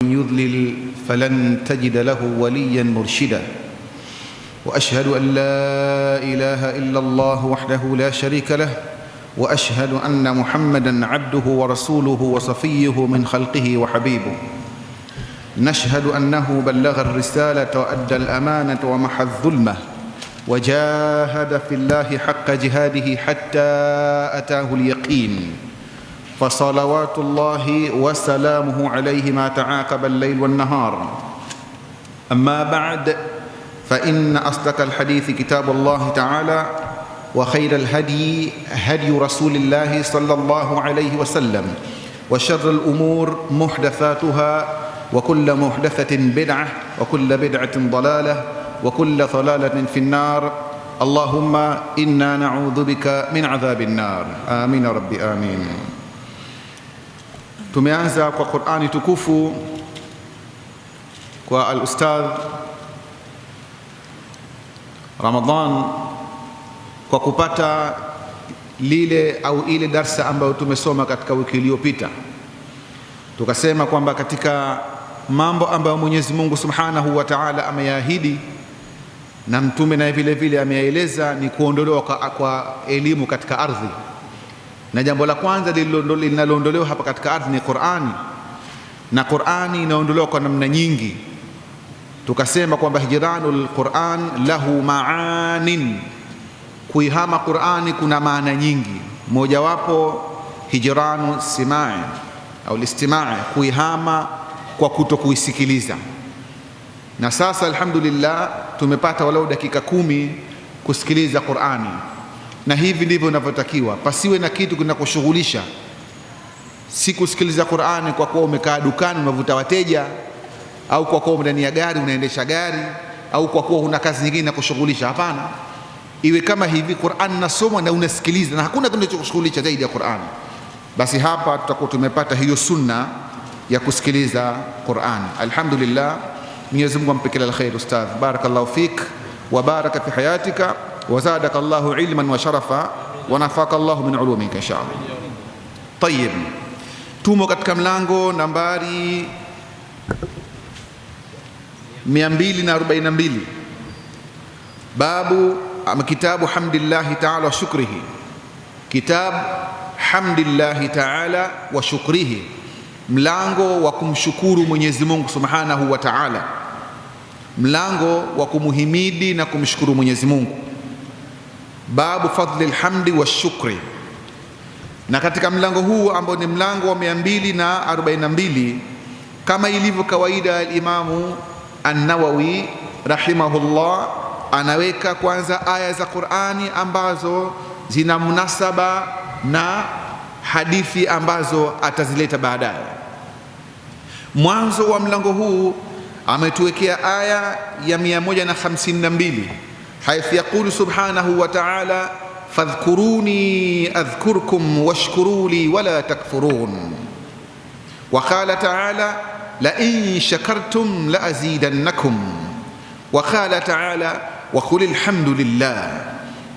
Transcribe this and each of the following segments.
يضلل فلن تجد له وليا مرشدا وأشهد أن لا إله إلا الله وحده لا شريك له وأشهد أن محمدا عبده ورسوله وصفيه من خلقه وحبيبه نشهد أنه بلغ الرسالة وأدى الأمانة ومحى الظلمة وجاهد في الله حق جهاده حتى أتاه اليقين فصلوات الله وسلامه عليه ما تعاقب الليل والنهار. أما بعد فإن أصدق الحديث كتاب الله تعالى وخير الهدي هدي رسول الله صلى الله عليه وسلم وشر الأمور محدثاتها وكل محدثة بدعة وكل بدعة ضلالة وكل ضلالة في النار. اللهم إنا نعوذ بك من عذاب النار. آمين ربي آمين. Tumeanza kwa Qur'ani tukufu kwa al-Ustadh Ramadhan kwa kupata lile au ile darsa ambayo tumesoma katika wiki iliyopita. Tukasema kwamba katika mambo ambayo Mwenyezi Mungu Subhanahu wa Ta'ala ameyaahidi na mtume naye vile vile ameyaeleza ni kuondolewa kwa elimu katika ardhi. Na jambo la kwanza linaloondolewa hapa katika ardhi ni Qur'ani, na Qur'ani inaondolewa kwa namna nyingi. Tukasema kwamba hijranul Qur'an lahu maanin, kuihama Qur'ani kuna maana nyingi. Mojawapo hijranu simai au listimai, kuihama kwa kuto kuisikiliza. Na sasa alhamdulillah tumepata walau dakika 10 kusikiliza Qur'ani, na hivi ndivyo inavyotakiwa. Pasiwe na kitu kinakushughulisha, si kusikiliza Qur'ani kwa kuwa umekaa dukani unavuta wateja, au kwa kuwa ndani ya gari unaendesha gari, au kwa kuwa una kazi nyingine kushughulisha. Hapana, iwe kama hivi, Qur'an nasoma na unasikiliza na hakuna kinachokushughulisha zaidi ya Qur'an. Basi hapa tutakuwa tumepata hiyo sunna ya kusikiliza Qur'an. Alhamdulillah, Mwenyezi Mungu ampe kila la khair ustadh. Barakallahu fik wa baraka fi hayatika wa zadaka Allahu ilman wa sharafa wa nafaka Allahu min ulumika inshallah. Tayyib, tumo katika mlango nambari 242, babu kitabu hamdillahi ta'ala wa shukrihi. Kitab hamdillahi ta'ala wa shukrihi, mlango wa kumshukuru Mwenyezi Mungu Subhanahu wa Ta'ala, mlango wa kumuhimidi na kumshukuru Mwenyezi Mungu. Babu fadli alhamdi wa shukri. Na katika mlango huu ambao ni mlango wa 242, kama ilivyo kawaida, al-Imamu An-Nawawi rahimahullah anaweka kwanza aya za Qur'ani ambazo zina munasaba na hadithi ambazo atazileta baadaye. Mwanzo wa mlango huu ametuwekea aya ya 152, haitha yaqulu subhanahu wa ta'ala fadhkuruni adhkurkum washkuru li wala takfurun. Wa qala ta'ala la in shakartum la azidannakum. Wa qala ta'ala wa qul alhamdulillah.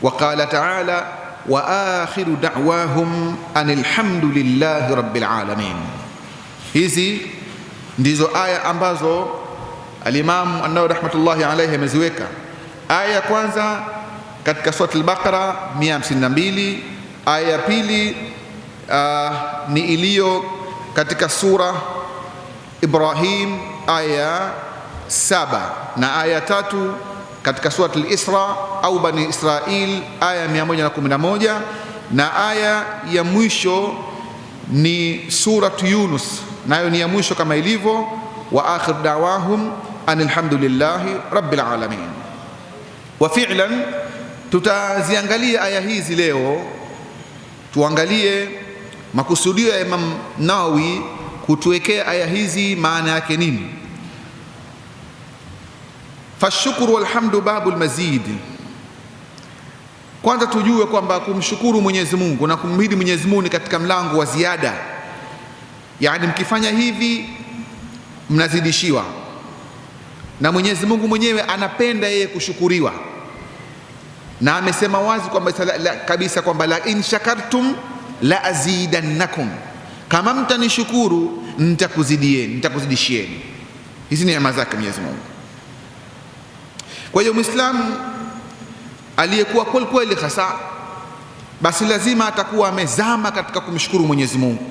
Wa qala ta'ala wa akhiru da'wahum anil hamdulillahi rabbil alamin. Hizi ndizo aya ambazo al-Imam An-Nawawi rahmatullahi alayhi ameziweka. Aya ya kwanza katika sura al-Baqara 152, aya ya pili ni iliyo katika sura Ibrahim aya 7, na aya 3 katika sura al-Isra au Bani Israil aya 111, na aya ya mwisho ni suratu Yunus, nayo ni ya mwisho kama ilivyo wa akhir da'wahum alhamdulillahi rabbil alamin. Wa fi'lan tutaziangalia aya hizi leo, tuangalie makusudio ya Imam Nawawi kutuwekea aya hizi maana yake nini. Fashukuru walhamdu babul mazid. Kwanza tujue kwamba kumshukuru Mwenyezi Mungu na kumhimidi Mwenyezi Mungu ni katika mlango wa ziada, yani mkifanya hivi mnazidishiwa, na Mwenyezi Mungu mwenyewe anapenda yeye kushukuriwa, na amesema wazi kwamba kwamba la in shakartum la azidannakum, kama mtanishukuru nitakuzidishieni. Hizi ni neema zake Mwenyezi Mungu. Kwa hiyo Muislamu aliyekuwa kweli hasa, basi lazima atakuwa amezama katika kumshukuru Mwenyezi Mungu.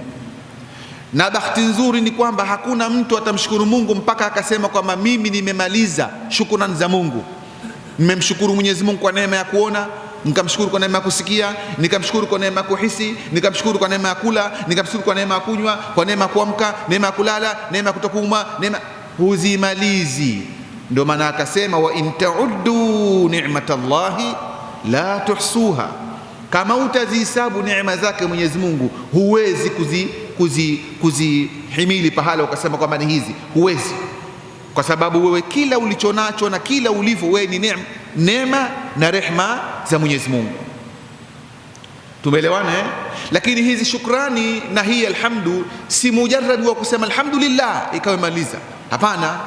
Na bahati nzuri ni kwamba hakuna mtu atamshukuru Mungu mpaka akasema kwamba mimi nimemaliza shukrani za Mungu. Nimemshukuru Mwenyezi Mungu kwa neema ya kuona, nikamshukuru kwa neema ya kusikia, nikamshukuru kwa neema ya kuhisi, nikamshukuru kwa neema ya kula, nikamshukuru kwa neema ya kunywa, kwa neema ya kuamka, neema ya kulala, neema ya kutokuuma, neema huzimalizi. Ndio maana akasema wa in ta'uddu ni'matallahi la tuhsuha, kama utazihesabu neema zake Mwenyezi Mungu huwezi kuzihimili pahala ukasema kwamba ni hizi, huwezi, kwa sababu wewe kila ulichonacho na kila ulivyo wewe ni neema na rehma za Mwenyezi Mungu. Tumeelewana eh? Lakini hizi shukrani na hii alhamdu si mujarrad wa kusema alhamdulillah ikawa maliza. Hapana,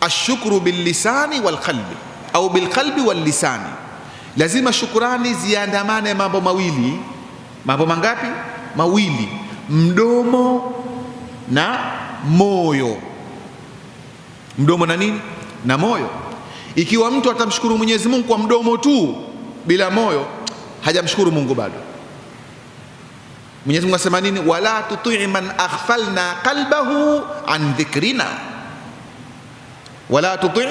ashukuru billisani walqalbi au bilqalbi wallisani. Lazima shukrani ziandamane mambo mawili. Mambo mangapi? Mawili, mdomo na moyo. Mdomo na nini? Na moyo. Ikiwa mtu atamshukuru Mwenyezi Mungu kwa mdomo tu bila moyo, hajamshukuru Mungu bado. Mwenyezi Mungu asema nini? Wala tuti' man aghfalna qalbahu an dhikrina, wala tuti'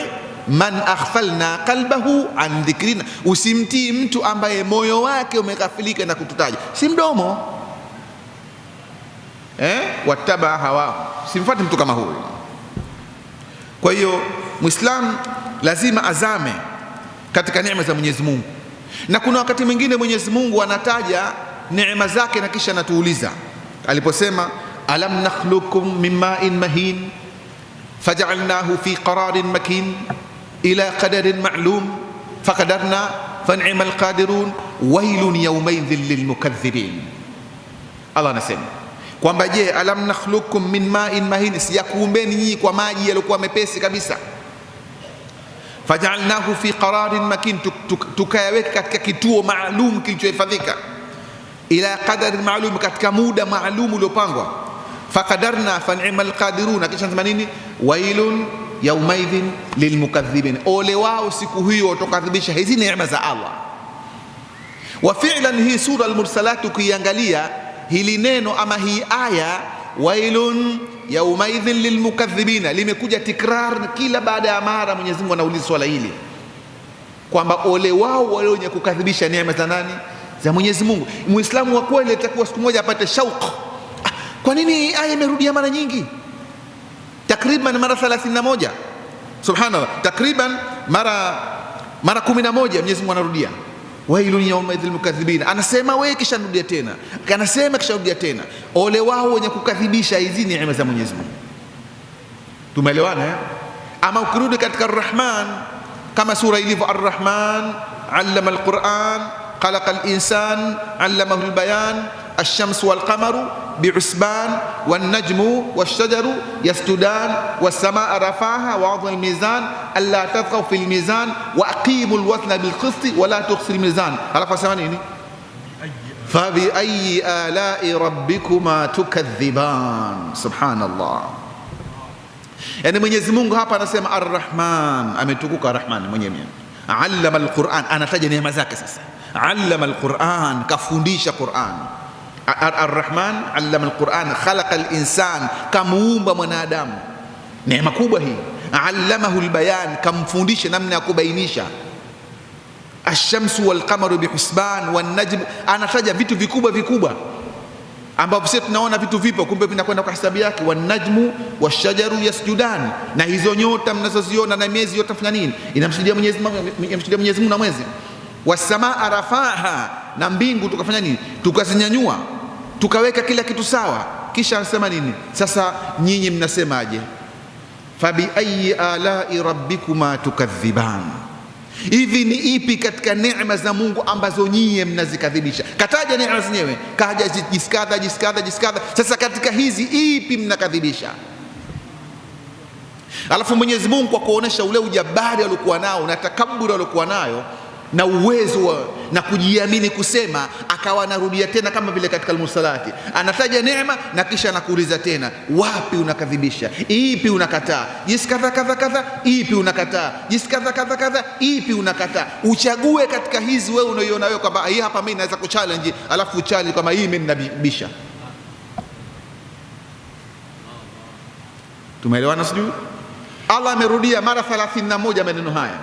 man aghfalna qalbahu an dhikrina, usimtii mtu ambaye moyo wake umeghafilika na kututaja, si mdomo wataba hawa, simfuate mtu kama huyo. Kwa hiyo Muislamu lazima azame katika neema za Mwenyezi Mungu. Na kuna wakati mwingine Mwenyezi Mungu anataja neema zake na kisha anatuuliza, aliposema alam nakhluqukum min ma'in mahin faj'alnahu fi qararin makin ila qadarin ma'lum faqadarna fan'amal qadirun wailun yawmaidhin lilmukaththibin. Allah anasema kwamba je, alam nakhluqukum min ma'in mahin, siyakuumbeni nyinyi kwa maji yaliokuwa mepesi kabisa. Faj'alnahu fi qararin makin, tukayaweka katika kituo maalum kilichohifadhika. Ila qadarin maalum, katika muda maalum uliopangwa. Faqadarna fan'amal qadirun, kisha nasema nini? Wailun yawmaidhin lilmukaththibin, ole wao siku hiyo watokadhibisha hizi neema za Allah. Wa fi'lan hii sura al-Mursalat ukiangalia hili neno ama hii aya wailun yawmaidhin lilmukaththibina limekuja tikrar kila baada ya mara. Mwenyezi Mungu anauliza swala hili kwamba ole wao wale wenye kukadhibisha neema za nani? Za Mwenyezi Mungu. Muislamu wa kweli atakuwa siku moja apate shauq, kwa nini aya imerudia mara nyingi? Takriban mara 31, subhanallah, takriban mara 11 Mwenyezi Mungu anarudia wailun yawmaidhil mukaththibin, anasema wewe kisha rudia tena, anasema kisha rudia tena, ole wao wenye kukadhibisha hizi neema za Mwenyezi Mungu. Tumeelewana eh? Ama ukirudi katika Ar-Rahman, kama sura ilivyo Ar-Rahman allama al-Quran khalaqa al-insan allamahu al-bayan ash-shamsu wal-qamaru bi'usban wan-najmu wash-shajaru yasjudan was-samaa rafaha wa 'adha al-mizan alla tadghaw fil mizan wa aqimu al-wazna bil-qisti wa la tukhsiru al-mizan. Alafu asema nini? Fa bi ayyi ala'i rabbikuma tukadhiban. Subhanallah. Yani Mwenyezi Mungu hapa anasema Ar-Rahman, ametukuka Ar-Rahman mwenyewe. Allama al-Quran, anataja neema zake sasa. Allama al-Quran, kafundisha Quran. Ar-Rahman allama al-Quran khalaqa al-insan, kamuumba mwanadamu. Neema kubwa hii. Allamahu al-bayan, kamfundisha namna ya kubainisha. Ash-shamsu wal-qamaru bihusban wan-najm, anataja vitu vikubwa vikubwa ambavyo sisi tunaona vitu vipo, kumbe vinakwenda kwa hisabu yake. Wan-najmu wash-shajaru yasjudan, na hizo nyota mnazoziona na miezi yote fanya nini? Inamsujudia Mwenyezi Mungu na mwezi. Was-samaa rafaha, na mbingu tukafanya nini? Tukazinyanyua, tukaweka kila kitu sawa. Kisha anasema nini? Sasa nyinyi mnasemaje? Fabi ayyi ala'i rabbikuma tukadhiban, hivi ni ipi katika neema za Mungu ambazo nyinyi mnazikadhibisha? Kataja neema zenyewe, kaja jiskadha. Sasa katika hizi ipi mnakadhibisha? Alafu Mwenyezi Mungu kwa kuonesha ule ujabari aliokuwa nao na takaburi aliokuwa nayo, na uwezo na kujiamini kusema, akawa anarudia tena kama vile katika al-Mursalati, anataja neema na kisha anakuuliza tena, wapi unakadhibisha, ipi unakataa, jinsi kadha kadha kadha, ipi unakataa, jinsi kadha kadha kadha, ipi unakataa. Uchague katika hizi wewe unaiona wewe kwamba hii hapa mimi naweza kuchallenge, alafu uchallenge kama hii mimi ninabisha. Tumeelewana sijui? Allah amerudia mara 31 maneno haya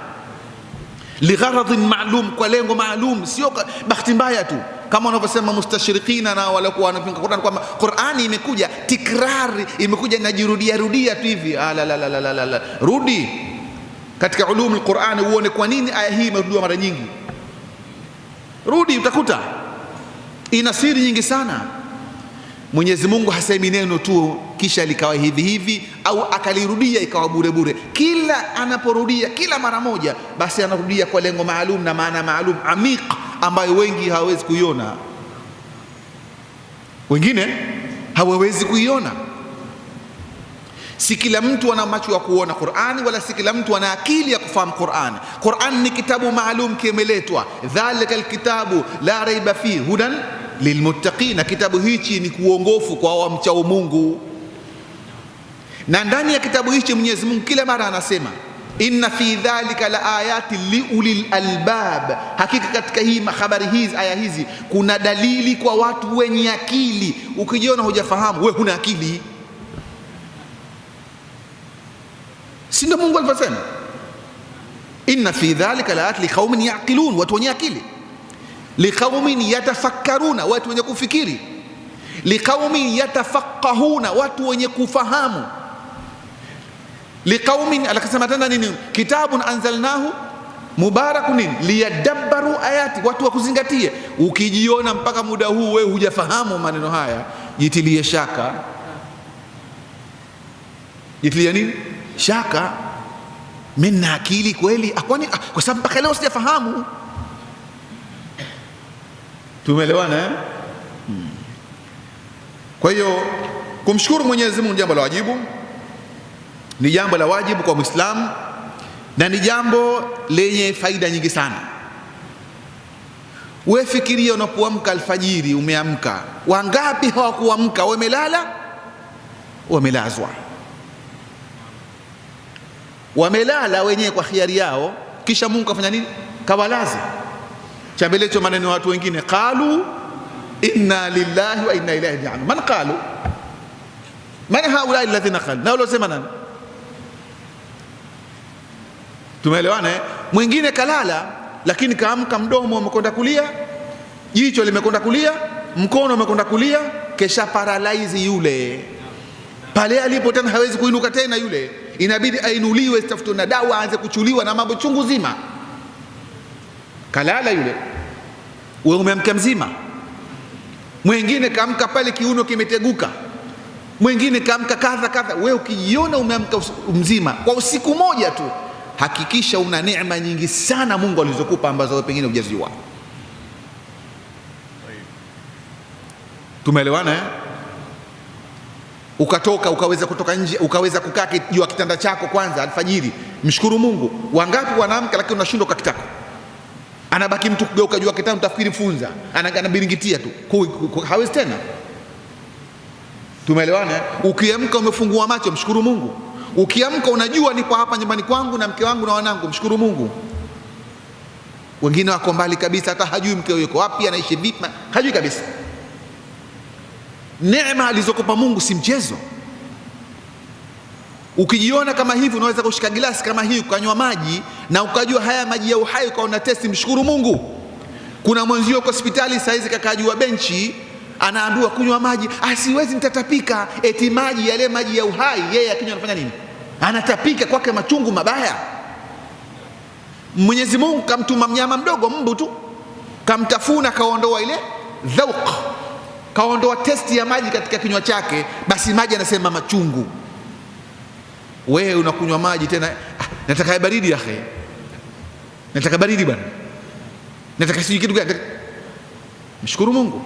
ligharadhin ma'lum, kwa lengo maalum, sio bahati mbaya tu kama wanavyosema mustashirikina na waliokuwa wanapinga Qur'an kwamba Qur'ani imekuja tikrari, imekuja inajirudia rudia tu hivi. La. Rudi katika ulumul Qur'ani uone kwa nini aya hii imerudiwa mara nyingi. Rudi utakuta ina siri nyingi sana. Mwenyezi Mungu hasemi neno tu kisha likawa hivi hivi au akalirudia ikawa bure bure. Kila anaporudia kila mara moja, basi anarudia kwa lengo maalum na maana maalum amiq, ambayo wengi hawawezi kuiona, wengine hawawezi kuiona. Si kila mtu ana macho ya kuona Qur'ani, wala si kila mtu ana akili ya kufahamu Qur'ani. Qur'an ni kitabu maalum kimeletwa, dhalika alkitabu la raiba fihi hudan lilmuttaqina, kitabu hichi ni kuongofu kwa wamchao Mungu. Na ndani ya kitabu hichi Mwenyezi Mungu kila mara anasema inna fi dhalika la ayati liulil albab, hakika katika hii habari hizi, aya hizi, kuna dalili kwa watu wenye akili. Ukijiona hujafahamu, we huna akili. Si ndio Mungu alivyosema? Inna fi dhalika la ayati liqaumin yaqilun, watu wenye akili. Liqaumin yatafakkaruna, watu wenye kufikiri. Liqaumin yatafaqahuna, watu wenye kufahamu. Liqaumin, alakasema tena nini? Kitabun anzalnahu mubarakun liyadabbaru ayati, watu wa kuzingatie. Ukijiona mpaka muda huu wewe hujafahamu maneno haya, jitilie shaka. Jitilie nini? Shaka. Mimi na akili kweli? Akwani kwa sababu mpaka leo sijafahamu. Tumeelewana eh? Kwa hiyo kumshukuru Mwenyezi Mungu jambo la wajibu, ni jambo la wajibu kwa Muislamu, na ni jambo lenye faida nyingi sana. Wewe fikiria unapoamka alfajiri, umeamka, wangapi hawakuamka, wamelala, wamelazwa, wamelala wenyewe kwa khiari yao, kisha Mungu kafanya nini? Kawalaza. Chambelecho maneno watu wengine, qalu inna lillahi wa inna ilaihi raji'un. Man qalu? Man haula alladhina qalu? Na walosema nani? Tumeelewana eh? Mwingine kalala lakini kaamka, mdomo umekwenda kulia, jicho limekwenda kulia, mkono umekwenda kulia, kesha paralyze yule. Pale alipo tena hawezi kuinuka tena yule, inabidi ainuliwe, tafutwe na dawa, aanze kuchuliwa na mambo chungu zima. Kalala yule, wewe umeamka mzima. Mwingine kaamka pale kiuno kimeteguka, mwingine kaamka kadha kadha. Wewe ukijiona umeamka mzima kwa usiku moja tu, hakikisha una neema nyingi sana Mungu alizokupa ambazo wewe pengine hujazijua. Tumeelewana eh? Ukatoka ukaweza kutoka nje, ukaweza kukaa juu ya kitanda chako kwanza alfajiri, mshukuru Mungu. Wangapi wanaamka lakini unashindwa kakitako, anabaki mtu kugeuka juu ya kitanda, utafikiri funza, anabiringitia tu, hawezi tena. Tumeelewana eh? Ukiamka umefungua macho, mshukuru Mungu. Ukiamka unajua nipo hapa nyumbani kwangu na mke wangu na wanangu, mshukuru Mungu. Wengine wako mbali kabisa, hata hajui mkeo yuko wapi, anaishi vipi, hajui kabisa. Neema alizokupa Mungu si mchezo. Ukijiona kama hivi, unaweza kushika glasi kama hii ukanywa maji na ukajua haya maji ya uhai, ukaona testi, mshukuru Mungu. Kuna mwenzio kwa hospitali saizi kakaa juu ya benchi, anaambiwa kunywa maji, siwezi nitatapika. Eti maji yale maji ya uhai, yeye akinywa anafanya nini? Anatapika, kwake machungu mabaya. Mwenyezi Mungu kamtuma mnyama mdogo, mbu tu, kamtafuna, kaondoa ile dhauq, kaondoa testi ya maji katika kinywa chake, basi maji anasema machungu. Wewe unakunywa maji tena, nataka baridi ya akhi, nataka baridi bwana, nataka siji kitu gani. Mshukuru Mungu.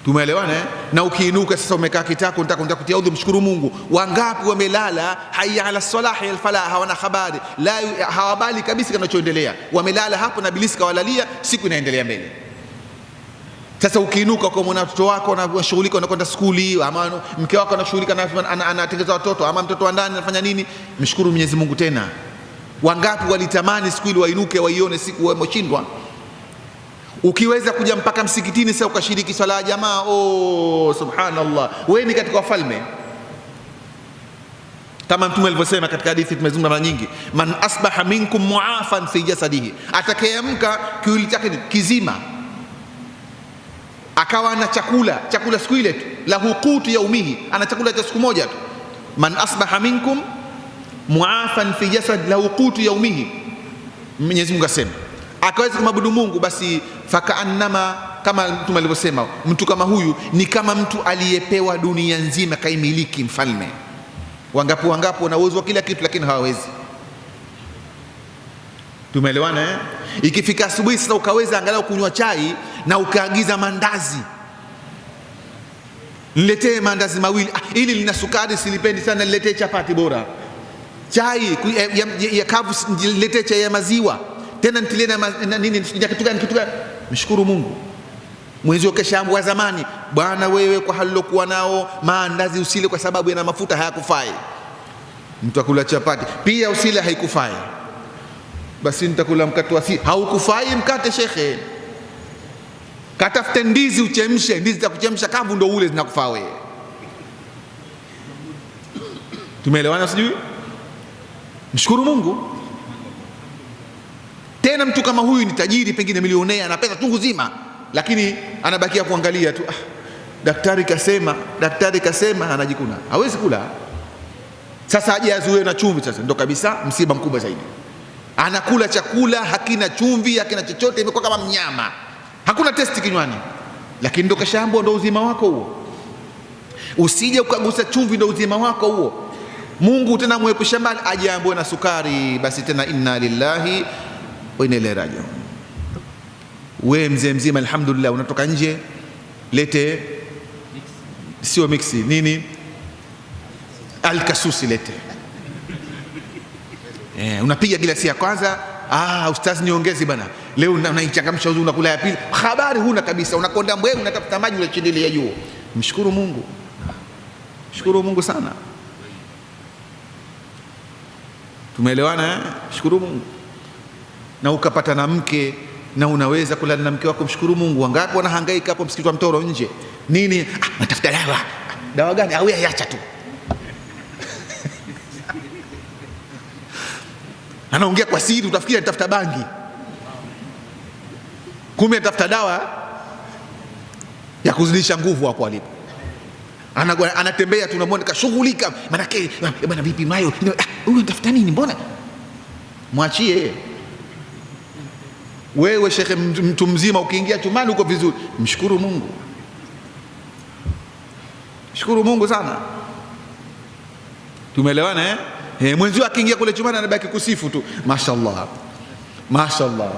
Tumeelewana eh? Na ukiinuka sasa umekaa kitako unataka kutia udhu, mshukuru Mungu. Wangapi wamelala hayya ala salah al falah, hawana habari, hawabali kabisa kinachoendelea, wamelala hapo na bilisi kawalalia, siku inaendelea mbele. Sasa ukiinuka kwa mwana mtoto wako unashughulika, unakwenda skuli, ama mke wako anashughulika anatengeneza watoto, ama mtoto wa ndani anafanya nini, mshukuru Mwenyezi Mungu tena. Wangapi walitamani siku ile wainuke waione siku wameshindwa. Ukiweza kuja mpaka msikitini sasa ukashiriki swala ya jamaa, subhanallah, wewe ni katika wafalme. Kama Mtume alivyosema katika hadithi tumezungumza mara nyingi, man asbaha minkum muafan fi jasadihi, atakayeamka kiwili chake kizima akawa na chakula siku ile tu, lahu qutu yaumihi, ana chakula cha siku moja tu. Man asbaha minkum muafan fi jasad lahu qutu yaumihi, Mwenyezi Mungu asema, akaweza kumwabudu Mungu, basi fakaannama, kama Mtume alivyosema, mtu kama huyu ni kama mtu aliyepewa dunia nzima kaimiliki, mfalme. Wangapi wana uwezo wa kila kitu lakini hawawezi. Tumeelewana eh? Ikifika asubuhi sasa ukaweza angalau kunywa chai na ukaagiza mandazi, niletee mandazi mawili, ili lina sukari silipendi sana, niletee chapati bora, chai ya kavu niletee chai ya maziwa, tena nitilie na nini, kitu gani. Mshukuru Mungu. Mwenzio keshambu wa zamani, bwana wewe kwa halilokuwa nao maandazi usile kwa sababu yana mafuta, hayakufai. Mtu akula chapati pia usile, haikufai. Basi nitakula mkate wasi, haukufai mkate shekhe. Katafute ndizi uchemshe, ndizi za kuchemsha kavu ndo ule, zinakufaa wewe. Tumeelewana sijui? Mshukuru Mungu. Tena mtu kama huyu ni tajiri, pengine milionea, ana pesa chungu zima, lakini anabakia kuangalia tu, daktari kasema, anajikuna, hawezi kula. Sasa aje azuie na chumvi, sasa ndo kabisa msiba mkubwa zaidi. Anakula chakula hakina chumvi, hakina chochote, imekuwa kama mnyama, hakuna testi kinywani, lakini ndo kashaambwa ndo uzima wako huo. Usije ukagusa chumvi, ndo uzima wako huo. Mungu tena mwepusha mbali, aje ambwe na sukari, basi tena inna lillahi wa inna ilaihi rajiun. Wewe mzee mzima, alhamdulillah, unatoka nje, lete sio mixi nini, alkasusi lete. Unapiga gilasi ya kwanza, ustazi niongezi bana, leo unaichangamsha uzuri, unakula ya pili, habari huna kabisa, unakonda mbwe, unatafuta maji unachindilia juu. Mshukuru Mungu, shukuru Mungu sana. Tumeelewana eh? Shukuru Mungu. Na ukapata na mke na unaweza kulala na mke wako, mshukuru Mungu. Wangapi wanahangaika hapo msikiti wa Mtoro nje, nini, natafuta dawa gani, au yaacha tu. Anaongea kwa siri, utafikiri anatafuta bangi, kumbe anatafuta dawa ya kuzidisha nguvu hapo alipo. Anatembea tunamwona kashughulika, manake bwana vipi mayo, huyu anatafuta nini, mbona mwachie. Wewe shekhe, mtu mzima, ukiingia chumani uko vizuri, mshukuru Mungu, shukuru Mungu sana. Tumeelewana eh? Mwenzio akiingia kule chumani anabaki kusifu tu, mashaallah mashaallah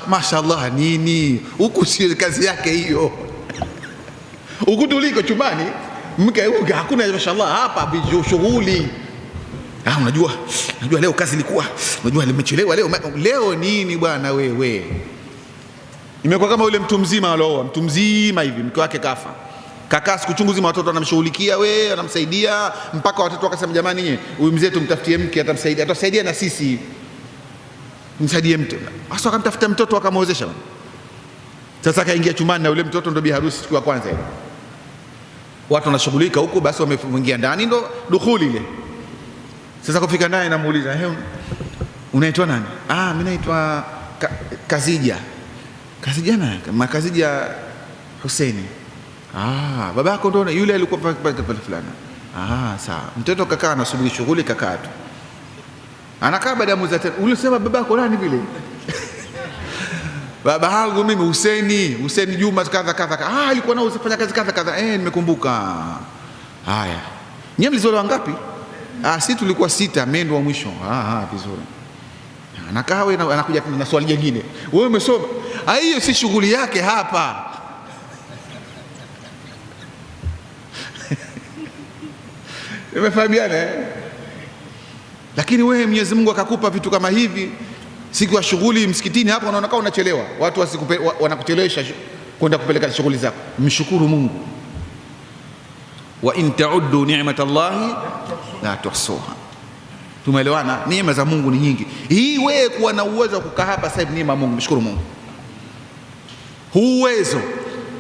mashaallah nini, huku sio kazi yake hiyo. Huku tuliko chumani mke huko hakuna mashaallah, hapa shughuli. Unajua leo kazi ilikuwa, unajua nimechelewa leo nini bwana wewe. Imekuwa kama yule mtu mzima alooa, mtu mzima hivi, mke wake kafa, kakaa siku chungu zima, watoto wanamshughulikia, wewe anamsaidia, mpaka watoto wakasema, jamani, huyu mzee tumtafutie mke, atasaidia na sisi, msaidie mtu. Hasa akamtafuta mtoto akamwozesha. Sasa akaingia chumani na yule mtoto, ndo bi harusi siku ya kwanza ile. Watu wanashughulika huko, basi wameingia ndani, ndo dukhuli ile. Sasa kufika ndani, namuuliza, unaitwa nani? Mimi naitwa Kazija. Kazija nani? Kazija Hussein. Babako ndo yule alikuwa pale fulani. Sawa. Mtoto kakaa anasubiri shughuli, kakaa tu. Anakaa baada ya muda tena, ulisema babako nani vile? Baba yangu mimi Hussein Juma kadha. Alikuwa nao usifanya kazi kadha. Nimekumbuka. Haya. Nyinyi mlizolewa ngapi? Sisi tulikuwa 6, mimi ndo wa mwisho. Vizuri. Anakaa wewe, anakuja na swali jingine. Wewe umesoma? Hiyo si shughuli yake hapa. Umefahamiana? Lakini wewe Mwenyezi Mungu akakupa vitu kama hivi, siku ya shughuli msikitini hapo unaona kama unachelewa, watu wanakuchelewesha kwenda kupeleka shughuli zako, mshukuru Mungu. Wa in ta'uddu ni'matallahi la tuhsuha. Tumeelewana? Neema za Mungu ni nyingi. Hii wewe kuwa na uwezo wa kukaa hapa sasa hivi, neema Mungu, mshukuru Mungu. Huu uwezo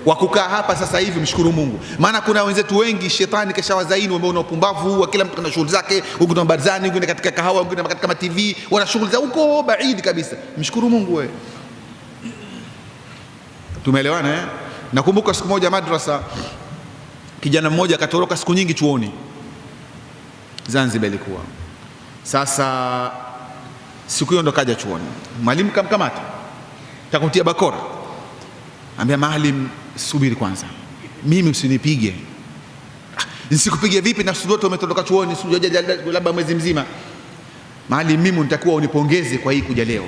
wa kukaa hapa sasa hivi, mshukuru Mungu. Maana kuna wenzetu wengi shetani kashawazaini, wameona upumbavu wa kila mtu kana shughuli zake, wengine barzani, wengine katika kahawa, wengine katika TV, wana shughuli za huko baidi kabisa. Mshukuru Mungu wewe. Tumeelewana eh? Nakumbuka siku moja madrasa, kijana mmoja akatoroka siku nyingi chuoni Zanzibar ilikuwa. Sasa siku hiyo ndo kaja chuoni, mwalimu kamkamata takumtia bakora, ambia maalim, subiri kwanza, mimi usinipige. Nisikupige vipi na siku zote umetoroka chuoni, sijaja labda mwezi mzima. Maalim, mimi nitakuwa unipongeze kwa hii kuja leo.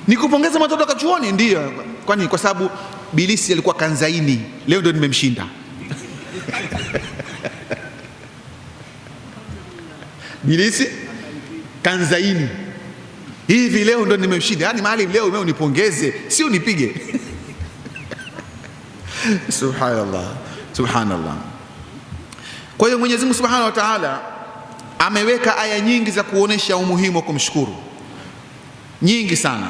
Nikupongeze umetoka chuoni? Ndio. Kwani kwa sababu bilisi alikuwa kanzaini, leo ndio nimemshinda. Bilisi kanzaini, hivi leo ndio nimemshinda. Yaani maalim, leo wewe unipongeze, si unipige. Subhanallah, subhanallah. Kwa hiyo Mwenyezi Mungu Subhanahu wa Ta'ala ameweka aya nyingi za kuonesha umuhimu wa kumshukuru, nyingi sana.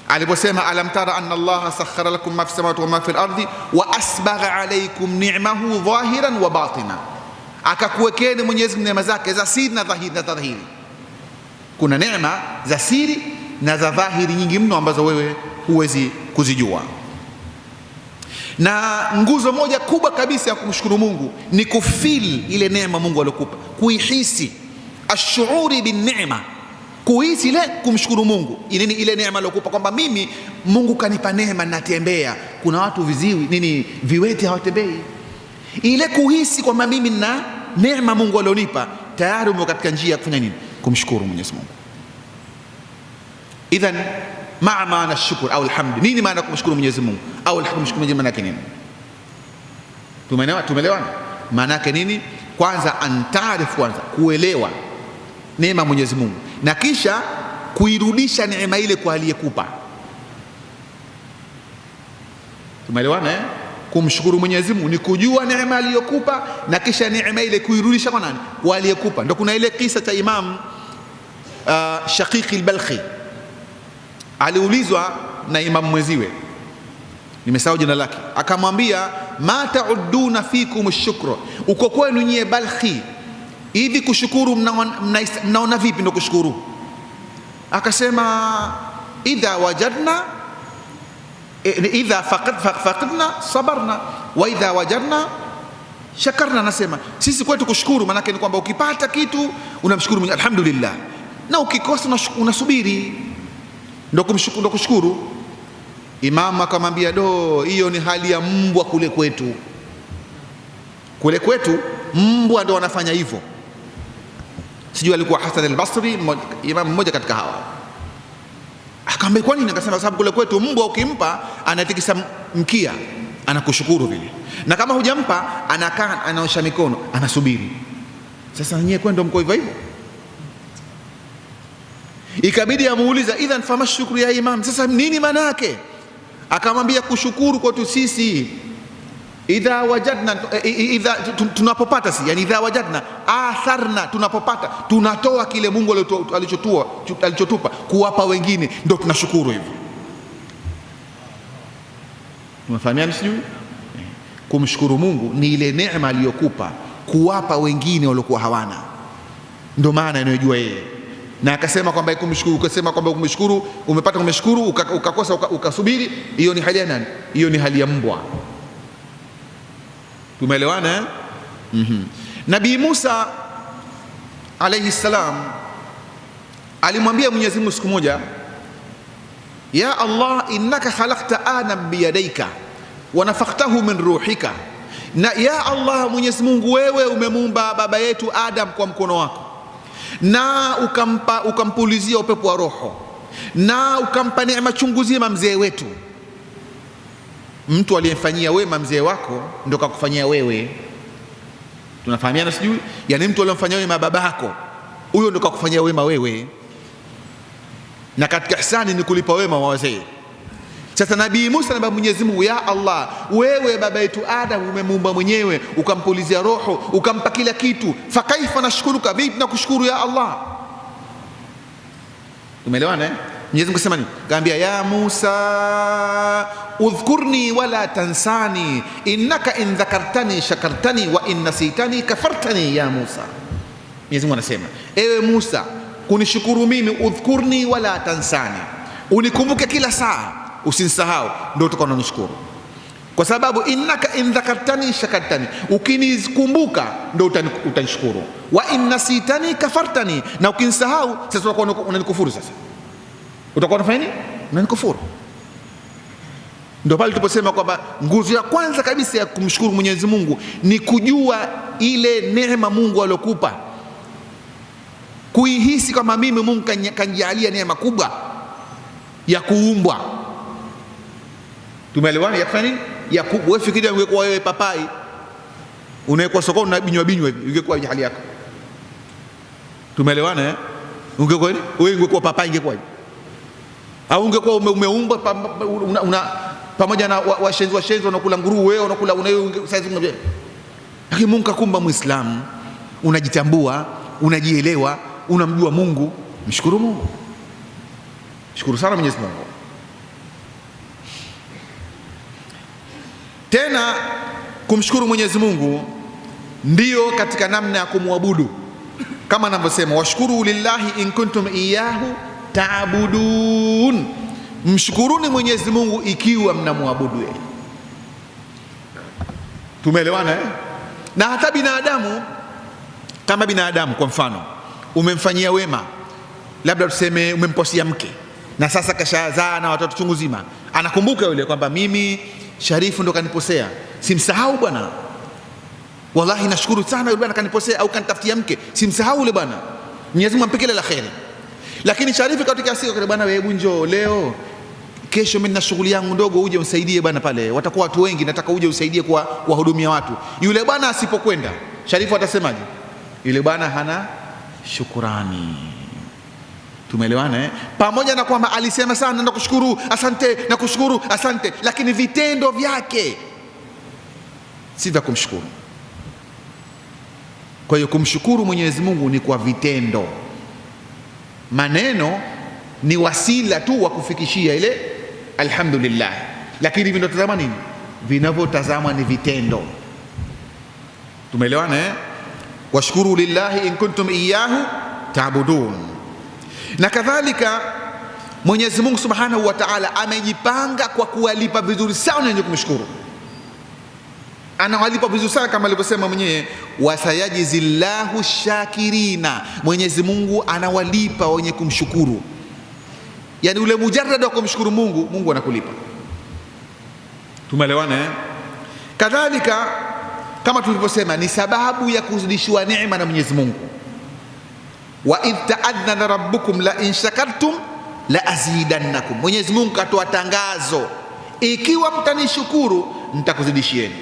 Aliposema alam tara anna Allaha sakhkhara lakum ma fis samawati wa ma fil ardi wa asbagha alaykum ni'mahu dhahiran wa batina, akakuwekeni Mwenyezi Mungu neema zake za siri na dhahiri. Kuna neema za siri na za dhahiri nyingi mno ambazo wewe huwezi kuzijua. Na nguzo moja kubwa kabisa ya kumshukuru Mungu ni kufeel ile neema Mungu aliyokupa, kuihisi, ashuuri bin neema, kuhisi ile kumshukuru Mungu ile neema aliyokupa, kwamba mimi Mungu kanipa neema, natembea. Kuna watu viziwi viwete hawatembei. Ile kuhisi kwamba mimi na neema Mungu alionipa, tayari umo katika njia ya kufanya nini? Kumshukuru Mwenyezi Mungu. Idhan maana shukr au alhamd, nini maana kumshukuru Mwenyezi Mungu au kumshukuru Mwenyezi Mungu? Maana yake nini? Tumeelewana maana yake nini? Kwanza antaarifu, kwanza kuelewa neema Mwenyezi Mungu, na kisha kuirudisha neema ile kwa aliyekupa. Tumeelewana eh? Kumshukuru Mwenyezi Mungu ni kujua neema aliyokupa, na kisha neema ile kuirudisha kwa nani? Kwa aliyekupa. Ndio kuna ile kisa cha Imam Shaqiq al-Balkhi, aliulizwa na Imam mweziwe, nimesahau jina lake, akamwambia ma ta'udduna fikum ash-shukra, uko kwenu nyie Balkhi, hivi kushukuru mnaona vipi? Ndio kushukuru. Akasema idha wajadna, idha faqadna sabarna wa idha wajadna shakarna. Anasema sisi kwetu kushukuru maana yake ni kwamba ukipata kitu unamshukuru Mungu, alhamdulillah, na ukikosa unasubiri, ndio kushukuru. Imam akamwambia hiyo ni hali ya mbwa kule kwetu. Kule kwetu mbwa ndio wanafanya hivyo. Sijui alikuwa Hasan al-Basri, imam mmoja katika hawa. Akamwambia kwa nini? Akasema sababu kule kwetu mbwa ukimpa anatikisa mkia, anakushukuru vile, na kama hujampa anakaa anaosha mikono, anasubiri. Sasa nyie kwenda mko hivyo hivyo. Ikabidi amuuliza idhan fama shukru ya imam, sasa nini maana yake? Akamwambia kushukuru kwetu sisi idha wajadna, tunapopata, si yani idha wajadna atharna, tunapopata tunatoa kile Mungu alichotupa kuwapa wengine, ndio tunashukuru hivyo. Tunafahamiana sijui? Kumshukuru Mungu ni ile neema aliyokupa kuwapa wengine waliokuwa hawana, ndio maana anayojua yeye. Na akasema kwamba kumshukuru, ukasema kwamba kumshukuru, umepata kumshukuru, ukakosa ukasubiri, hiyo ni hali ya nani? Hiyo ni hali ya mbwa. Tumeelewana eh? Nabii Musa alayhi salam alimwambia Mwenyezi Mungu siku moja, ya Allah innaka khalaqta Adam biyadaika wa nafakhtahu min ruhika, na ya Allah Mwenyezi Mungu, wewe umemuumba baba yetu Adam kwa mkono wako, na ukampulizia upepo wa roho, na ukampa neema chungu zima mzee wetu. Mtu aliyemfanyia wema mzee wako ndio kakufanyia wewe. Tunafahamiana sijui? Yani mtu aliyomfanyia wema babako, huyo ndio kakufanyia wema wewe. Na katika ihsani ni kulipa wema wa wazee. Sasa Nabii Musa na Mwenyezi Mungu, ya Allah, wewe baba yetu Adam umemuumba mwenyewe, ukampulizia roho, ukampa kila kitu, fa kaifa nashkuruka, vipi na kushukuru ya Allah? Umeelewana? Mwenyezi Mungu sema nini? Kaambia, ya Musa udhkurni wala tansani innaka in dhakartani shakartani wa in nasitani kafartani ya Musa. Mwenyezi Mungu anasema, ewe Musa, kunishukuru mimi, udhkurni wala tansani, unikumbuke kila saa, usinisahau, ndio utakaonishukuru. Kwa sababu innaka in dhakartani shakartani, ukinikumbuka ndio utanishukuru, wa in nasitani kafartani, na ukinisahau sasa utakuwa unanikufuru. Sasa utakuwa unafanya nini? Unanikufuru. Ndio pale tuliposema kwamba nguzo ya kwanza kabisa ya kumshukuru Mwenyezi Mungu ni kujua ile neema Mungu aliyokupa, kuihisi kama mimi Mungu kanijalia neema kubwa ya kuumbwa. Tumeelewana? Ya kufanya nini? Ya wewe fikiria, ungekuwa wewe papai unawekwa sokoni na binywa hivi, ungekuwa hali yako. Tumeelewana eh? Ungekuwa nini? Wewe ungekuwa papai, ingekuwa au ungekuwa umeumbwa pamoja na washenzi wanakula nguruwe, wewe unakula saizi. Lakini Mungu kakumba Muislamu, unajitambua, unajielewa, unamjua Mungu. Mshukuru Mungu, shukuru sana Mwenyezi Mungu. Tena kumshukuru Mwenyezi Mungu ndio katika namna ya kumwabudu, kama anavyosema, washkuru lillahi in kuntum iyyahu ta'budun, mshukuruni Mwenyezi Mungu ikiwa mnamwabudu yeye. Tumeelewana eh? Na hata binadamu, kama binadamu kwa mfano umemfanyia wema, labda tuseme umemposia mke na sasa kashazaa na watoto chungu zima, anakumbuka yule kwamba mimi Sharifu ndo kaniposea, simsahau bwana, wallahi nashukuru sana yule bwana kaniposea au kanitafutia mke, simsahau yule bwana, Mwenyezi Mungu ampe kila la kheri. Lakini Sharifu katika siku kwa bwana, wewe njoo leo, kesho mimi nina shughuli yangu ndogo, uje unisaidie bwana, pale watakuwa watu wengi, nataka uje usaidie kwa kuwahudumia watu. Yule bwana asipokwenda, Sharifu atasemaje? Yule bwana hana shukurani. Tumeelewana eh? Pamoja na kwamba alisema sana na kushukuru asante, na kushukuru asante, lakini vitendo vyake si vya kumshukuru. Kwa hiyo kumshukuru Mwenyezi Mungu ni kwa vitendo. Maneno ni wasila tu wa kufikishia ile alhamdulillah, lakini vinatazama nini? Vinavyotazama ni vitendo. Tumeelewana eh? Washkuru lillahi in kuntum iyyahu ta'budun. Na kadhalika Mwenyezi Mungu Subhanahu wa Ta'ala amejipanga kwa kuwalipa vizuri sana wenye kumshukuru. Anawalipa vizuri sana kama alivyosema mwenyewe, wasayajizillahu shakirina, Mwenyezi Mungu anawalipa wenye kumshukuru. Yani ule mujarrad wa kumshukuru Mungu, Mungu anakulipa. Tumeelewana eh? Kadhalika kama tulivyosema, ni sababu ya kuzidishiwa neema na Mwenyezi Mungu. Wa idh ta'adhana rabbukum la in shakartum la azidannakum, Mwenyezi Mungu katoa tangazo, ikiwa mtanishukuru nitakuzidishieni.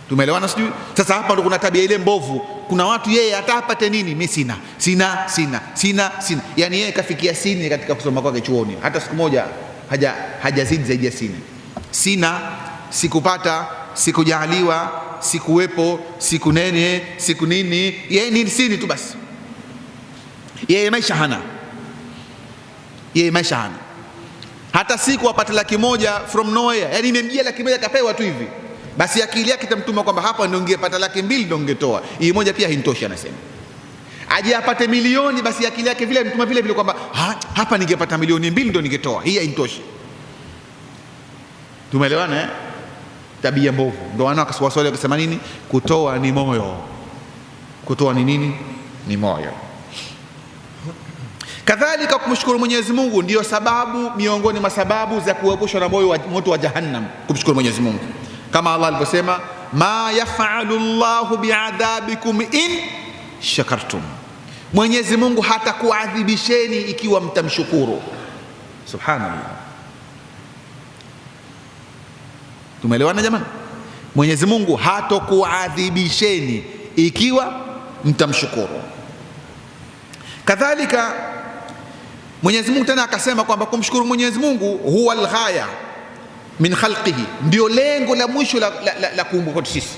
Tumeelewana sijui? Sasa hapa ndo kuna tabia ile mbovu. Kuna watu yeye hata apate nini, mimi sina. Yani yeye kafikia sini katika kusoma kwake chuoni, hata siku moja hajazidi zaidi ya sini. Sina, sikupata, sikujaliwa, sikuwepo, siku nene, siku nini, yeye ni sini tu basi. Yeye maisha hana. Hata siku apata 100,000 from nowhere, yani imemjia 100,000 kapewa tu hivi, basi akili yake itamtuma kwamba hapa ndio ungepata 200,000 ndio ungetoa. Hii moja pia hainitoshi, anasema. Aje apate milioni, basi akili yake vile mtuma vile kwamba hapa ningepata 2,000,000 ndio ningetoa. Hii hainitoshi. Tumeelewana eh? Tabia mbovu. Ndio wana Waswahili wakisema nini? Kutoa ni moyo. Kutoa ni nini? Ni moyo. Kadhalika kumshukuru Mwenyezi Mungu ndio sababu miongoni mwa sababu za kuepushwa na moto wa Jahannam, kumshukuru Mwenyezi Mungu. Kama Allah alivyosema, ma yaf'alu Allahu bi'adhabikum in shakartum, Mwenyezi Mungu hatakuadhibisheni ikiwa mtamshukuru. Subhanallah. Tumeelewana jamani? Mwenyezi Mungu hatokuadhibisheni ikiwa mtamshukuru. Kadhalika Mwenyezi Mungu tena akasema kwamba kumshukuru Mwenyezi Mungu huwa alghaya min khalqihi, ndio lengo la mwisho la kuumbwa kwetu sisi.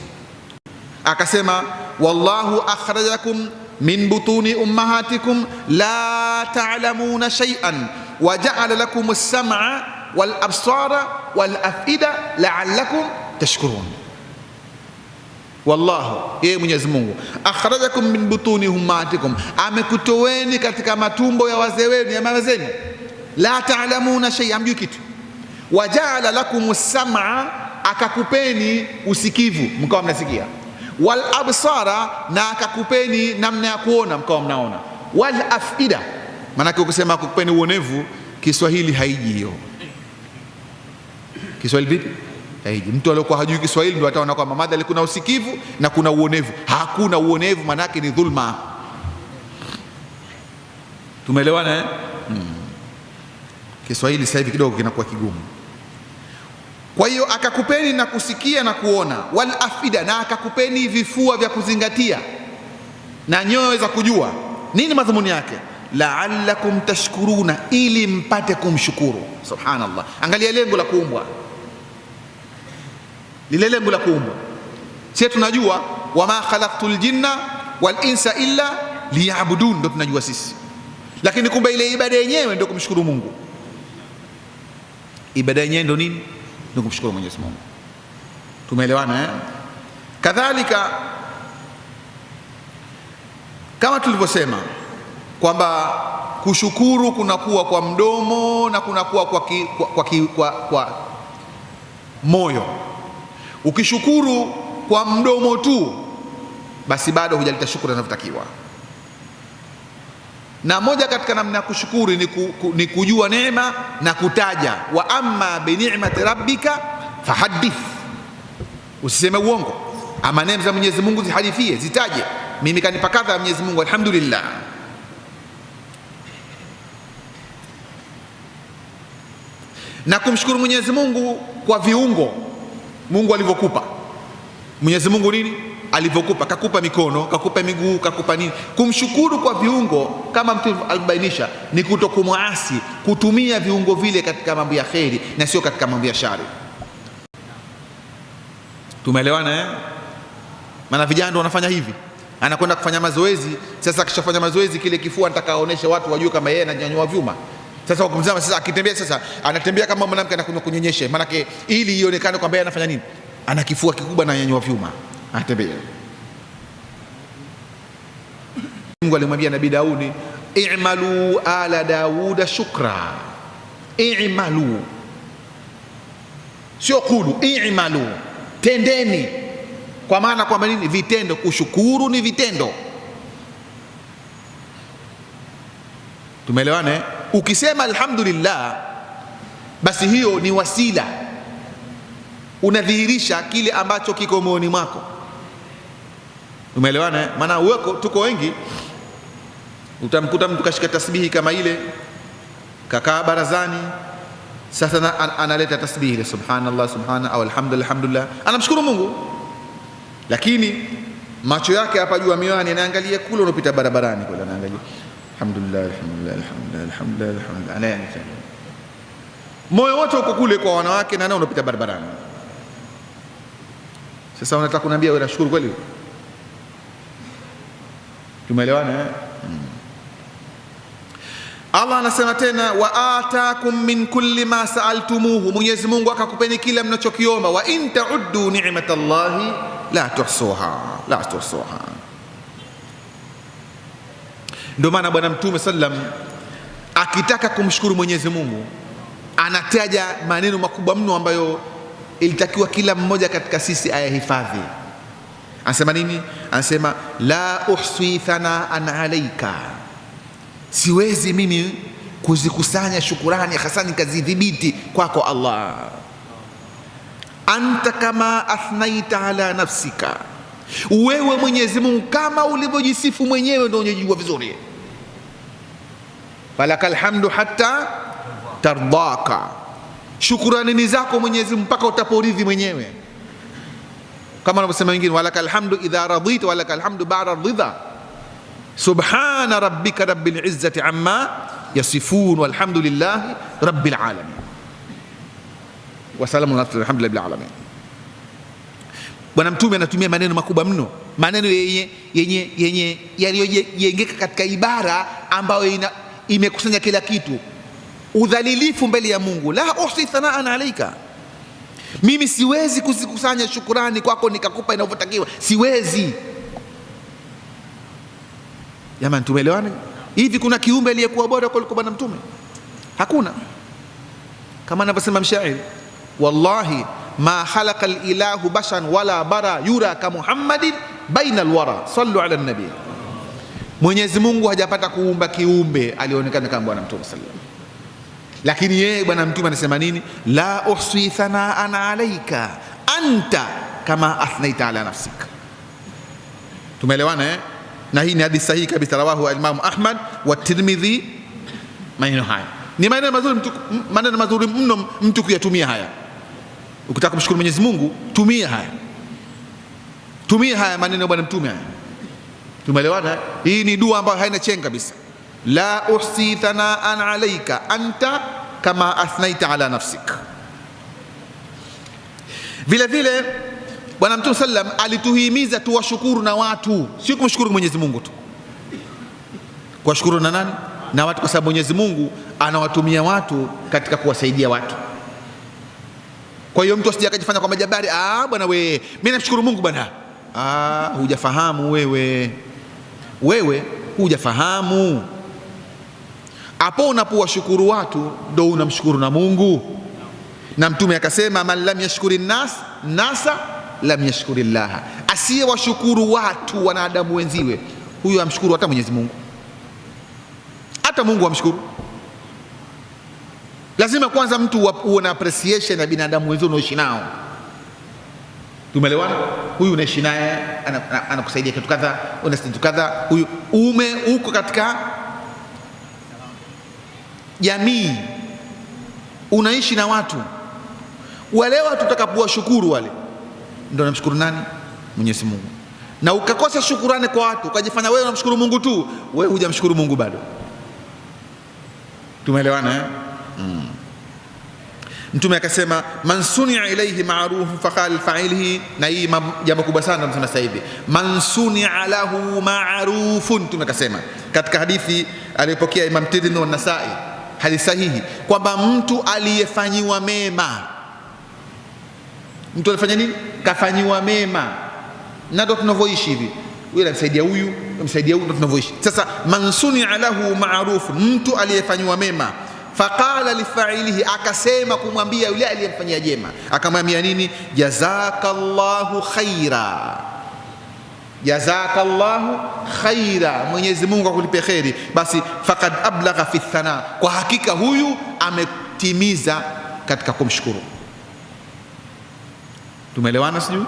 Akasema wallahu akhrajakum min butuni ummahatikum la ta'lamuna shay'an wa ja'ala lakum as-sam'a wal absara wal afida la'allakum tashkurun. Wallahu, yeye Mwenyezi Mungu, akhrajakum min butuni ummahatikum, amekutoweni katika matumbo ya wazee wenu, ya mama zenu. La ta'lamuna shay'an, hamjui kitu. Wa ja'ala lakum as-sam'a, akakupeni usikivu mkawa mnasikia. Wal absara, na akakupeni namna ya kuona mkawa mnaona. Wal afida, maana ukisema akakupeni uonevu, Kiswahili haiji hiyo. Kiswahili vipi? Haiji. Mtu aliyokuwa hajui Kiswahili ndio ataona kwamba madhali kuna usikivu na kuna uonevu. Hakuna uonevu, maana yake ni dhulma. Tumeelewana eh? Kiswahili sasa hivi kidogo kinakuwa kigumu. Kwa hiyo akakupeni na kusikia na kuona. Wal afida, na akakupeni vifua vya kuzingatia na nyoyo za kujua. Nini madhumuni yake? La'allakum tashkuruna, ili mpate kumshukuru. Subhanallah, angalia lengo la kuumbwa, lile lengo la kuumbwa. Sisi tunajua wama khalaqtul jinna wal insa illa liya'budun, ndio tunajua sisi, lakini kumbe ile ibada yenyewe ndio kumshukuru Mungu. Ibada yenyewe ndio nini? Ndio kumshukuru Mwenyezi Mungu. Tumeelewana eh? Kadhalika kama tulivyosema kwamba kushukuru kunakuwa kwa mdomo na kunakuwa kwa moyo. Ukishukuru kwa mdomo tu, basi bado hujaleta shukrani inavyotakiwa. Na moja katika namna ya kushukuru ni kujua neema na kutaja, wa amma bi ni'mati rabbika fahaddith. Usiseme uongo, ama neema za Mwenyezi Mungu zihadithie, zitaje. Mimi kanipa kadha Mwenyezi Mungu, alhamdulillah. Na kumshukuru Mwenyezi Mungu kwa viungo Mungu alivyokupa. Mwenyezi Mungu nini alivyokupa? Kakupa mikono, kakupa miguu, kakupa nini. Kumshukuru kwa viungo, kama mtu alibainisha, ni kutokumwasi, kutumia viungo vile katika mambo ya kheri na sio katika mambo ya shari. Tumeelewana eh? Maana vijana ndio wanafanya hivi, anakwenda kufanya mazoezi. Sasa akishafanya mazoezi, kile kifua anataka aoneshe watu wajue kama yeye ananyanyua vyuma. Sasa wakumzama, sasa akitembea, sasa anatembea kama mwanamke anakunywa kunyonyesha, maana yake ili ionekane kwamba yeye anafanya nini, ana kifua kikubwa na ananyanyua vyuma, anatembea. Mungu alimwambia Nabii Daudi, i'malu ala Dauda shukra. I'malu, sio kulu, i'malu, tendeni. Kwa maana kwamba nini? Vitendo. Kushukuru ni vitendo. Tumeelewana eh? Ukisema alhamdulillah, basi hiyo ni wasila, unadhihirisha kile ambacho kiko moyoni mwako. Umeelewana eh? Maana tuko wengi, utamkuta mtu kashika tasbihi kama ile, kakaa barazani, sasa analeta tasbihi ile subhanallah subhana au alhamdulillah alhamdulillah, anamshukuru Mungu, lakini macho yake hapa juu ya miwani anaangalia kule unapita barabarani kule, anaangalia alhamdulillah alhamdulillah alhamdulillah alhamdulillah alhamdulillah, moyo wote uko kule kwa wanawake na nao unapita barabarani. Sasa unataka kuniambia wewe unashukuru kweli? Tumeelewana eh? Allah anasema tena, wa atakum min kulli ma sa'altumuhu, Mwenyezi Mungu akakupeni kila mnachokiomba. Wa in ta'uddu ni'matallahi la tuhsuha, la tuhsuha. Ndio maana Bwana Mtume sallam akitaka kumshukuru Mwenyezi Mungu anataja maneno makubwa mno ambayo ilitakiwa kila mmoja katika sisi ayahifadhi. Anasema nini? Anasema la uhsi thanaan alayka, siwezi mimi kuzikusanya shukurani hasa nikazidhibiti kwako Allah. Anta kama athnaita ala nafsika, wewe Mwenyezi Mungu kama ulivyojisifu mwenyewe ndio unajijua vizuri. Falakal hamdu hatta tardaka, shukurani ni zako Mwenyezi Mungu mpaka utaporidhi mwenyewe. kama wanavyosema wengine, walakal hamdu idha radita walakal hamdu ba'da ridha, subhana rabbika rabbil izzati amma yasifun walhamdulillahi rabbil alamin wa salamun alhamdulillahi rabbil alamin. Bwana Mtume anatumia maneno makubwa mno, maneno yenye yaliyojengeka katika ibara ambayo imekusanya kila kitu. Udhalilifu mbele ya Mungu, la uhsi thanaan alaika, mimi siwezi kuzikusanya shukurani kwako nikakupa inavyotakiwa, siwezi. Jamani, tumeelewana? Hivi kuna kiumbe aliyekuwa bora kuliko Bwana Mtume? Hakuna. Kama anavyosema mshairi, wallahi ma khalaqa al-ilahu bashan wala bara yura ka Muhammadin baina al-wara sallu ala nabi. Mwenyezi Mungu hajapata kuumba kiumbe alionekana kama Bwana Mtume sallallahu alaihi wasallam, lakini yeye Bwana Mtume anasema nini? La uhsi thanaan alayka anta kama athnaita ala nafsika. Tumeelewana eh? Na hii ni hadithi sahihi kabisa, rawahu al-Imam Ahmad wa Tirmidhi. Maneno haya ni maneno mazuri mno mtu kuyatumia haya. Ukitaka kumshukuru Mwenyezi Mungu, tumia haya maneno ya Bwana Mtume haya. Tumeelewana? Hii ni dua ambayo haina chenga kabisa. La uhsi thanaan alayka anta kama athnaita ala nafsik. Vile vile Bwana Mtume sallam alituhimiza tuwashukuru na watu, sio kumshukuru Mwenyezi Mungu tu. Kuwashukuru na nani? Na watu, kwa sababu Mwenyezi Mungu anawatumia watu katika kuwasaidia watu. Kwa hiyo mtu asije akajifanya kwa majabari, bwana wewe mimi namshukuru Mungu bwana. Hujafahamu wewe hujafahamu. Hapo unapowashukuru watu ndio unamshukuru na Mungu. Na Mtume akasema, man lam yashkuri nasa lam yashkuri llaha, asiye washukuru watu wanadamu wenziwe, huyo amshukuru hata Mwenyezi Mungu. Hata Mungu amshukuru. Lazima kwanza mtu uwe na appreciation ya binadamu wenzio unaoishi nao. Tumeelewana? Huyu unaishi naye anakusaidia kitu kadha, unasaidia kitu kadha, huyu uko katika jamii, unaishi na watu wale. Watu utakapowashukuru wale, ndio namshukuru nani? Mwenyezi Mungu. Na ukakosa shukurani kwa watu, ukajifanya wewe unamshukuru Mungu tu, wewe hujamshukuru Mungu bado. Tumeelewana eh? Mtume akasema, man sunia ilayhi ma'ruf faqala fa'ilihi, na hii jambo kubwa sana tunasema sasa hivi, man sunia lahu ma'rufun. Mtume akasema katika hadithi aliyopokea Imam Tirmidhi na Nasai, hadithi sahihi, kwamba mtu aliyefanyiwa mema, mtu alifanya nini? Kafanyiwa mema. Na ndio tunavyoishi hivi, wewe unamsaidia huyu, unamsaidia huyu, ndio tunavyoishi sasa. Man sunia lahu ma'ruf, mtu aliyefanyiwa mema, faqala lifailihi, akasema kumwambia yule aliyemfanyia jema, akamwambia nini? Jazakallahu khaira, jazakallahu khaira, Mwenyezi Mungu akulipe khairi. Basi faqad ablagha fi thana, kwa hakika huyu ametimiza katika kumshukuru. Tumeelewana sijui?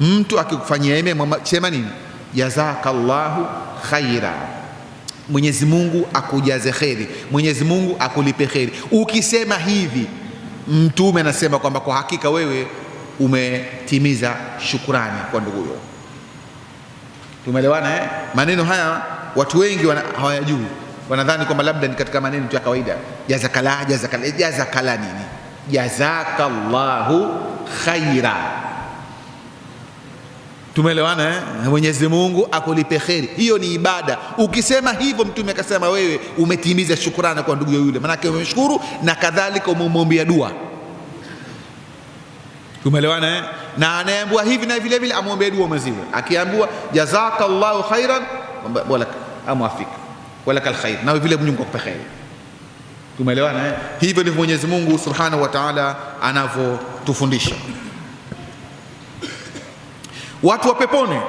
Mtu akikufanyia mema sema nini? Jazakallahu khaira, Mwenyezi Mungu akujaze kheri, Mwenyezi Mungu akulipe kheri. Ukisema hivi, Mtume anasema kwamba kwa hakika wewe umetimiza shukrani kwa ndugu huyo. Tumeelewana eh? Maneno haya watu wengi hawayajui, wanadhani kwamba labda ni katika maneno tu ya kawaida. Jazakala nini? Jazakallahu khaira. Tumeelewana eh? Mwenyezi Mungu akulipe kheri, hiyo ni ibada. Ukisema hivyo, Mtume akasema wewe umetimiza shukrani kwa ndugu yule, maana yake umemshukuru na kadhalika umemwombea dua. Tumeelewana eh? Na anaambiwa hivi na vile vile amwombee dua mwenziwe, akiambiwa jazakallahu khairan wala amwafik wala kal khair, na vile Mungu akupe kheri. Tumeelewana eh? Hivyo ndivyo Mwenyezi Mungu Subhanahu wa Ta'ala anavyotufundisha. Watu wa peponi,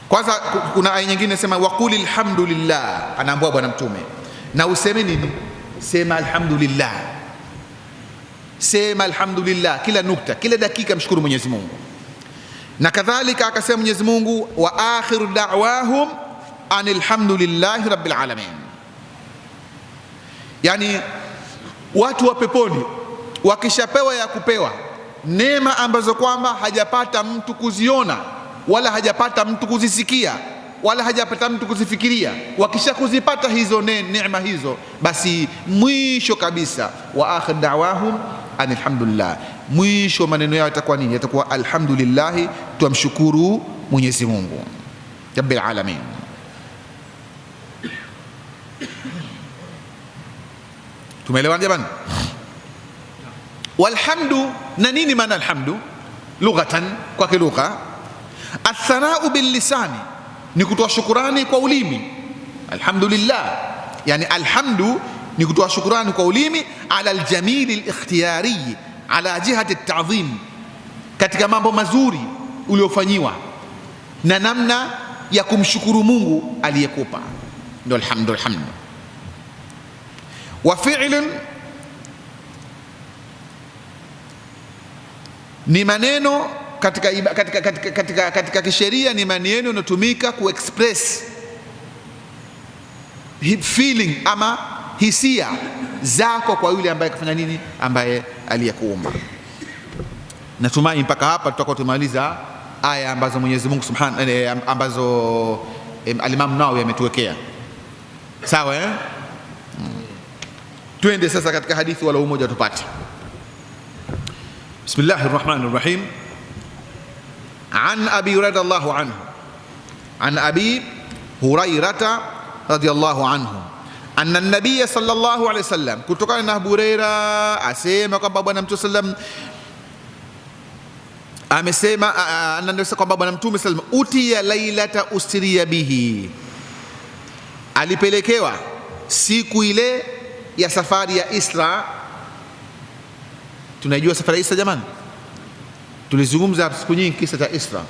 kwanza kuna aya nyingine inasema waquli alhamdulillah, anaambiwa Bwana Mtume, na useme nini? Sema alhamdulillah, sema alhamdulillah kila nukta, kila dakika mshukuru Mwenyezi Mungu. Na kadhalika akasema Mwenyezi Mungu, wa akhiru da'wahum anil hamdulillahi rabbil alamin. Yani watu wa peponi wakishapewa ya kupewa, neema ambazo kwamba hajapata mtu kuziona wala hajapata mtu kuzisikia wala hajapata mtu kuzifikiria. Wakisha kuzipata hizo neema hizo, basi mwisho kabisa, wa akhir da'wahum alhamdulillah, mwisho maneno yao yatakuwa nini? Yatakuwa alhamdulillah, tumshukuru Mwenyezi Mungu Rabbil alamin. Tumeelewana jamani? Walhamdu, na nini maana alhamdu lughatan, kwa kilugha? Athanau bil lisani, ni kutoa shukrani kwa ulimi. Alhamdulillah, yani alhamdu ni kutoa shukrani kwa ulimi, ala aljamil alikhtiyari, ala jihati at-ta'zim, katika mambo mazuri uliofanyiwa na namna ya kumshukuru Mungu aliyekupa, ndio alhamdu. Alhamdu wa fi'lun, ni maneno katika kisheria, ni maneno yanotumika kuexpress feeling ama hisia zako kwa yule ambaye kafanya nini, ambaye aliyekuumba. Natumai mpaka hapa tutakuwa tumaliza aya ambazo Mwenyezi Mungu Subhanahu, ambazo Al-Imam Nawawi ametuwekea. Sawa eh? Tuende sasa katika hadithi wala umoja tupate. Bismillahir Rahmanir Rahim. An Abi Hurairah radhiyallahu anhu, an Abi Hurairah radhiyallahu anhu, anna an-nabiy sallallahu alayhi wasallam, kutokana na Abu Hurairah asema kwamba Bwana Mtume sallam amesema, anasema kwamba Bwana Mtume sallam utiya lailata usriya bihi, alipelekewa siku ile ya safari ya Isra. Tunajua safari ya Isra jamani, tulizungumza siku nyingi kisa cha Isra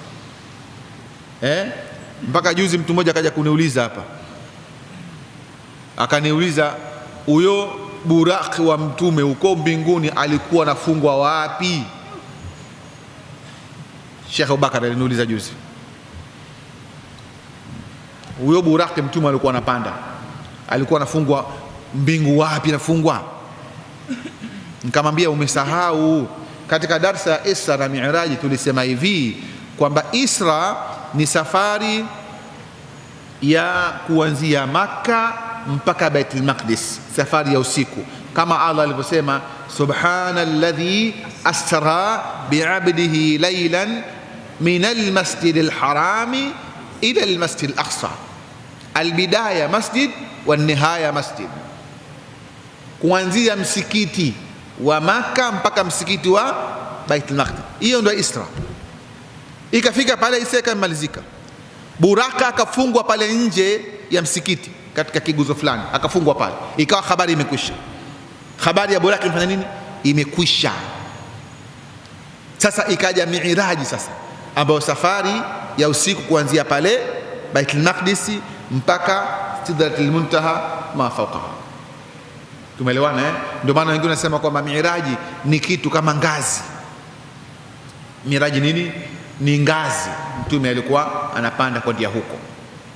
mpaka juzi mtu mmoja akaja kuniuliza hapa, akaniuliza huyo buraki wa mtume uko mbinguni alikuwa anafungwa wapi? Sheikh Abubakar aliniuliza juzi, huyo buraki mtume alikuwa anapanda alikuwa anafungwa mbingu wapi? Nafungwa. Nikamwambia umesahau, katika darsa ya Isra na Mi'raj tulisema hivi kwamba Isra ni safari ya kuanzia Makka mpaka Baitul Maqdis, safari ya usiku, kama Allah alivyosema subhanalladhi asra bi'abdihi laylan min almasjidil harami ila almasjidil aqsa, albidaya masjid wa nihaya masjid, kuanzia msikiti wa Makka mpaka msikiti wa Baitul Maqdis. Hiyo ndio Isra. Ikafika pale Isra ikamalizika, buraka akafungwa pale nje ya msikiti katika kiguzo fulani, akafungwa pale, ikawa habari imekwisha. Habari ya buraka imefanya nini? Imekwisha. Sasa ikaja Mi'raji sasa, ambayo safari ya usiku kuanzia pale Baitul Maqdis mpaka Sidratul Muntaha ma fawqaha. Tumeelewana eh? Ndio maana wengine wanasema kwamba Mi'raji ni kitu kama ngazi. Mi'raji nini? Ni ngazi, mtume alikuwa anapanda kwa dia huko.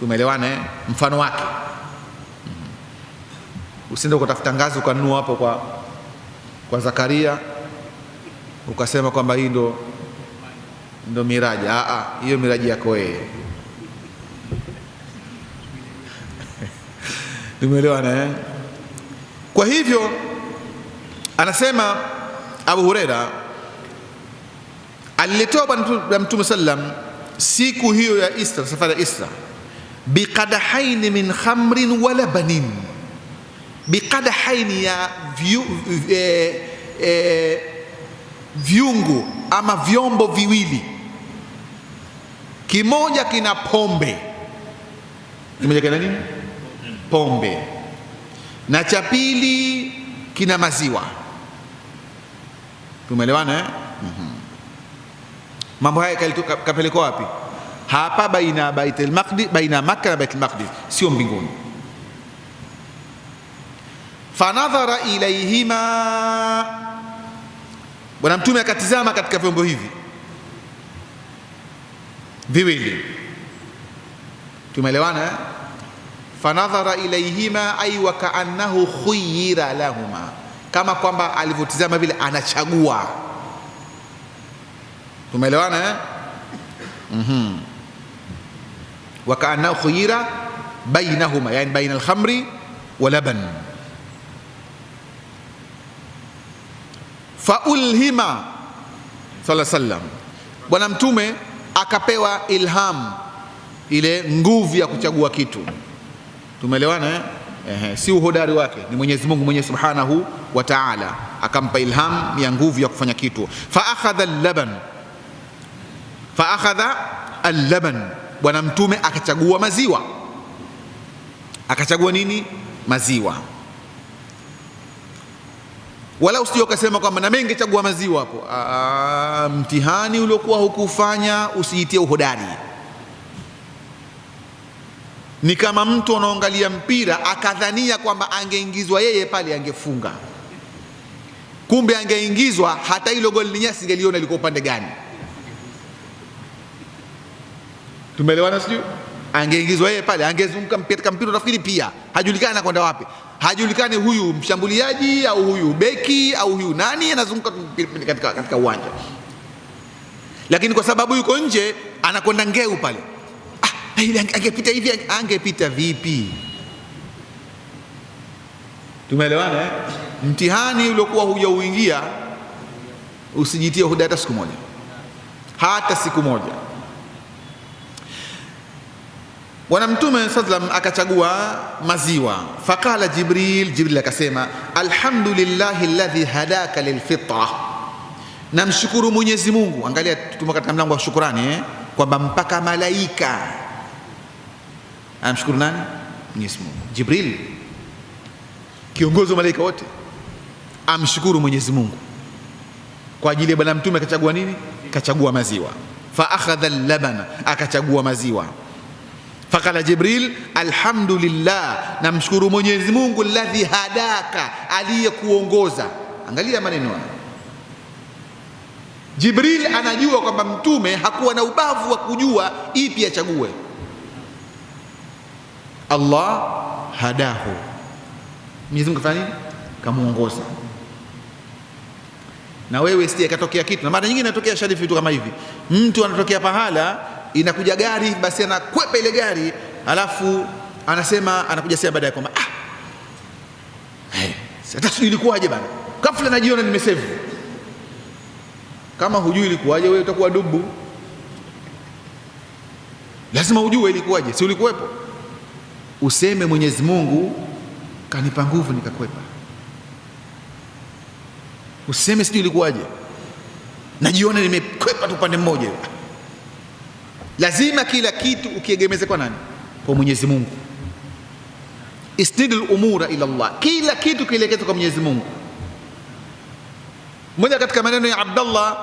Tumeelewana eh? Mfano wake usiende ukatafuta ngazi ukanunua hapo kwa Zakaria ukasema kwamba hii ndo Mi'raji. Hiyo Mi'raji yako wewe. Tumeelewana eh? Kwa hivyo anasema Abu Huraira aliletewa Bwana Mtume sallam siku hiyo ya Isra, safari ya Isra, biqadahaini min khamrin wa labanin, biqadahaini ya viungu ama vyombo viwili, kimoja kina pombe, kimoja kina nini? Pombe, na cha pili kina maziwa. Tumeelewana eh? Mambo haya kapelekwa wapi? Hapa baina Baitul Maqdis, baina Makka na Baitul Maqdis, sio mbinguni. Fanadhara ilayhima, Bwana Mtume akatizama katika vyombo hivi viwili. Tumeelewana eh? Fanadhara ilayhima ay wa kaannahu khuyira lahuma, kama kwamba alivyotizama vile anachagua. Tumeelewana wa kaannahu khuyira bainahuma, yani baina al-khamri wa laban. Fa ulhima sallallahu alaihi wasallam, bwana mtume akapewa ilham, ile nguvu ya kuchagua kitu. Tumeelewana si uhodari wake, ni Mwenyezi Mungu mwenyewe Subhanahu wa Ta'ala akampa ilham ya nguvu ya kufanya kitu. Fa akhadha al-laban, bwana mtume akachagua maziwa. Akachagua nini? Maziwa. Wala usije ukasema kwamba na mimi ningechagua maziwa hapo. Mtihani uliokuwa hukufanya usijitie uhodari. Ni kama mtu anaangalia mpira akadhania kwamba angeingizwa yeye pale angefunga, kumbe angeingizwa hata hilo goli lenyewe singeliona liko upande gani. Tumeelewana sio? Angeingizwa yeye pale angezunguka katika mpira, nafikiri pia hajulikani anakwenda wapi, hajulikani huyu mshambuliaji au huyu beki au huyu nani anazunguka katika uwanja, lakini kwa sababu yuko nje anakwenda ngeu pale. Angepita hivi, angepita vipi? Tumeelewana Mtihani uliokuwa hujauingia usijitie huda hata siku moja, hata siku moja. Bwana mtume sallam akachagua maziwa. Faqala Jibril akasema alhamdulillahi alladhi hadaka lilfitra, namshukuru Mwenyezi Mungu. Angalia, tumo katika mlango wa shukrani kwamba mpaka malaika anamshukuru nani? Mwenyezi Mungu. Jibril, kiongozi wa malaika wote, amshukuru Mwenyezi Mungu kwa ajili ya bwana mtume. Akachagua nini? Kachagua maziwa. Fa akhadha al-labana, akachagua maziwa. Faqala Jibril alhamdulillah, namshukuru Mwenyezi Mungu alladhi hadaka, aliyekuongoza. Angalia maneno haya, Jibril anajua kwamba mtume hakuwa na ubavu wa kujua ipi achague. Allah hadahu, Mwenyezi Mungu kafanya nini? Kamuongoza. Na wewe sije katokea kitu, na mara nyingine inatokea sharifu vitu kama hivi. Mtu anatokea pahala, inakuja gari, basi anakwepa ile gari, alafu anasema, anakuja sema baadaye kwamba sasa ilikuwaje bana, ghafla najiona nimesave. Kama hujui ilikuwaje, wewe utakuwa dubu. Lazima ujue ilikuwaje, si ulikuwepo. Useme Mwenyezi Mungu kanipa nguvu nikakwepa. Useme sijui ilikuwaje, najiona nimekwepa tu upande mmoja. Lazima kila kitu ukiegemeze kwa nani? Kwa Mwenyezi Mungu. Istidil umura ila Allah, kila kitu kielekeze kwa Mwenyezi Mungu. Mmoja katika maneno ya Abdullah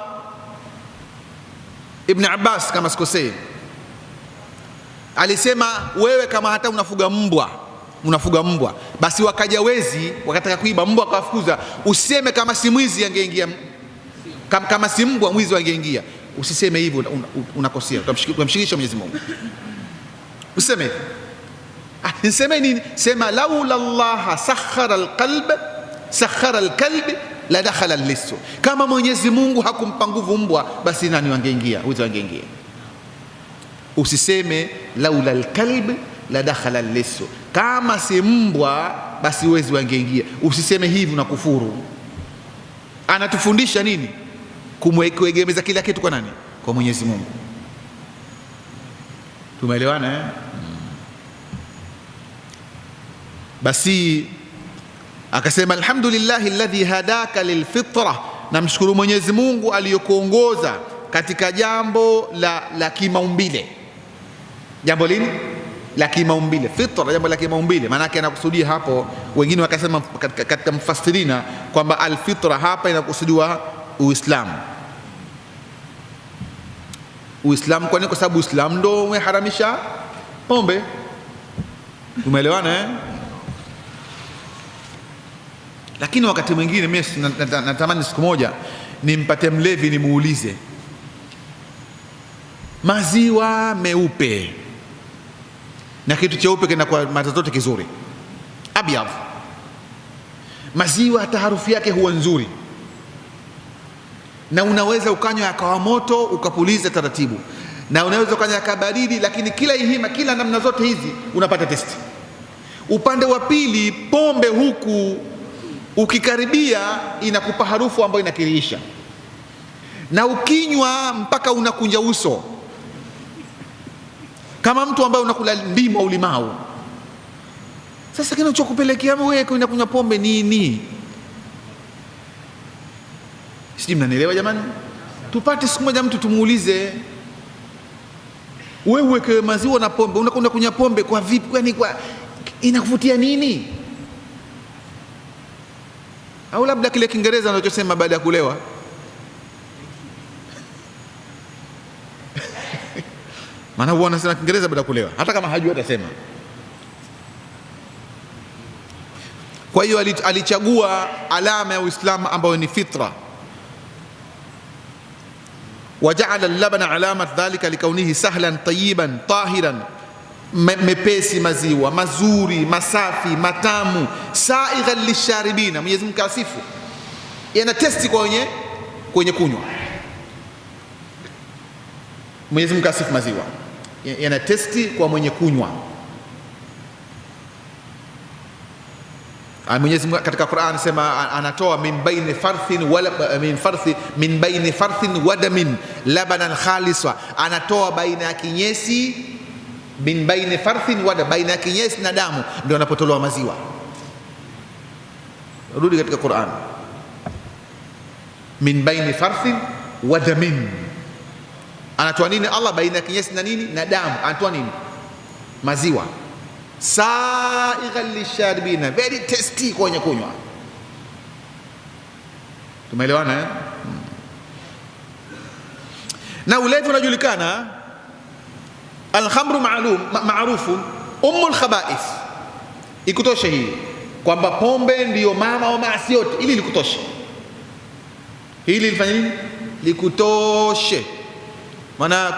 ibn Abbas kama sikosei, alisema wewe kama hata unafuga mbwa, basi wakaja wezi wakataka kuiba mbwa akawafukuza, usiseme kama si mwizi angeingia, kama si mbwa mwizi angeingia. Usiseme hivyo, unakosea, utamshirikisha Mwenyezi Mungu. Usiseme hivyo. Niseme nini? Sema laula Allah sakhara alkalb la dakhala al-liss. Kama Mwenyezi Mungu hakumpa nguvu mbwa, basi nani wangeingia? Wizi wangeingia. Usiseme laula alkalb la dakhala al-liss, kama si mbwa basi wezi wangeingia. Usiseme hivi, na kufuru. Anatufundisha nini? Kuegemeza kila kitu kwa nani? Kwa Mwenyezi Mungu. Tumeelewana Basi akasema alhamdulillahi alladhi hadaka lilfitra, namshukuru Mwenyezi Mungu aliyokuongoza katika jambo la kimaumbile. Jambo lini? La kimaumbile. Fitra, jambo la kimaumbile. Maana yake anakusudia hapo, wengine wakasema katika mfasirina kwamba alfitra hapa inakusudiwa Uislamu. Uislamu kwa nini? Kwa sababu Uislamu ndo umeharamisha pombe. Umeelewana Lakini wakati mwingine mimi natamani siku moja nimpate mlevi nimuulize, maziwa meupe na kitu cheupe kinakuwa mara zote kizuri, abyad. Maziwa hata harufu yake huwa nzuri, na unaweza ukanywa yakawa moto ukapuliza taratibu, na unaweza ukanywa yakawa baridi, lakini kila ihima, kila namna zote hizi unapata testi. Upande wa pili, pombe huku ukikaribia inakupa harufu ambayo inakirihisha, na ukinywa mpaka unakunja uso kama mtu ambaye unakula ndimu au limau. Sasa kinachokupelekea wewe kunywa pombe nini? Sijui mnanielewa jamani? Tupate siku moja mtu tumuulize, wewe uweke maziwa na pombe, unakwenda kunywa pombe kwa vipi? Kwani inakuvutia nini? Au labda kile Kiingereza anachosema baada ya kulewa maana huwa anasema Kiingereza baada ya kulewa, hata kama hajui atasema. Kwa hiyo alichagua alama ya Uislamu ambayo ni fitra. Wajaala al-labana alamat dhalika likaunihi sahlan tayyiban tahiran, mepesi, maziwa mazuri, masafi, matamu, saighan lisharibina. Mwenyezi Mungu asifu, yana testi kwenye kunywa. Mwenyezi Mungu asifu maziwa, yana testi kwa mwenye kunywa. Mwenyezi Mungu katika Qur'an anasema anatoa min baini farthin wa damin labanan khaliswa, anatoa baina ya kinyesi, min baini farthin wa damin, baina ya kinyesi na damu ndio anapotolewa maziwa. Rudi katika Qur'an, min baini farthin wa damin, anatoa nini Allah? Baina ya kinyesi na nini? Na damu. Anatoa nini? Maziwa. Saighan lisharibina, very tasty kwenye kunywa. Tumeelewana eh? Na ulevi unajulikana, alkhamru ma'rufun ummul khaba'ith. Ikutoshe hii kwamba pombe ndiyo mama wa maasi yote, ili likutoshe. Hili lifanye nini? Likutoshe. Maana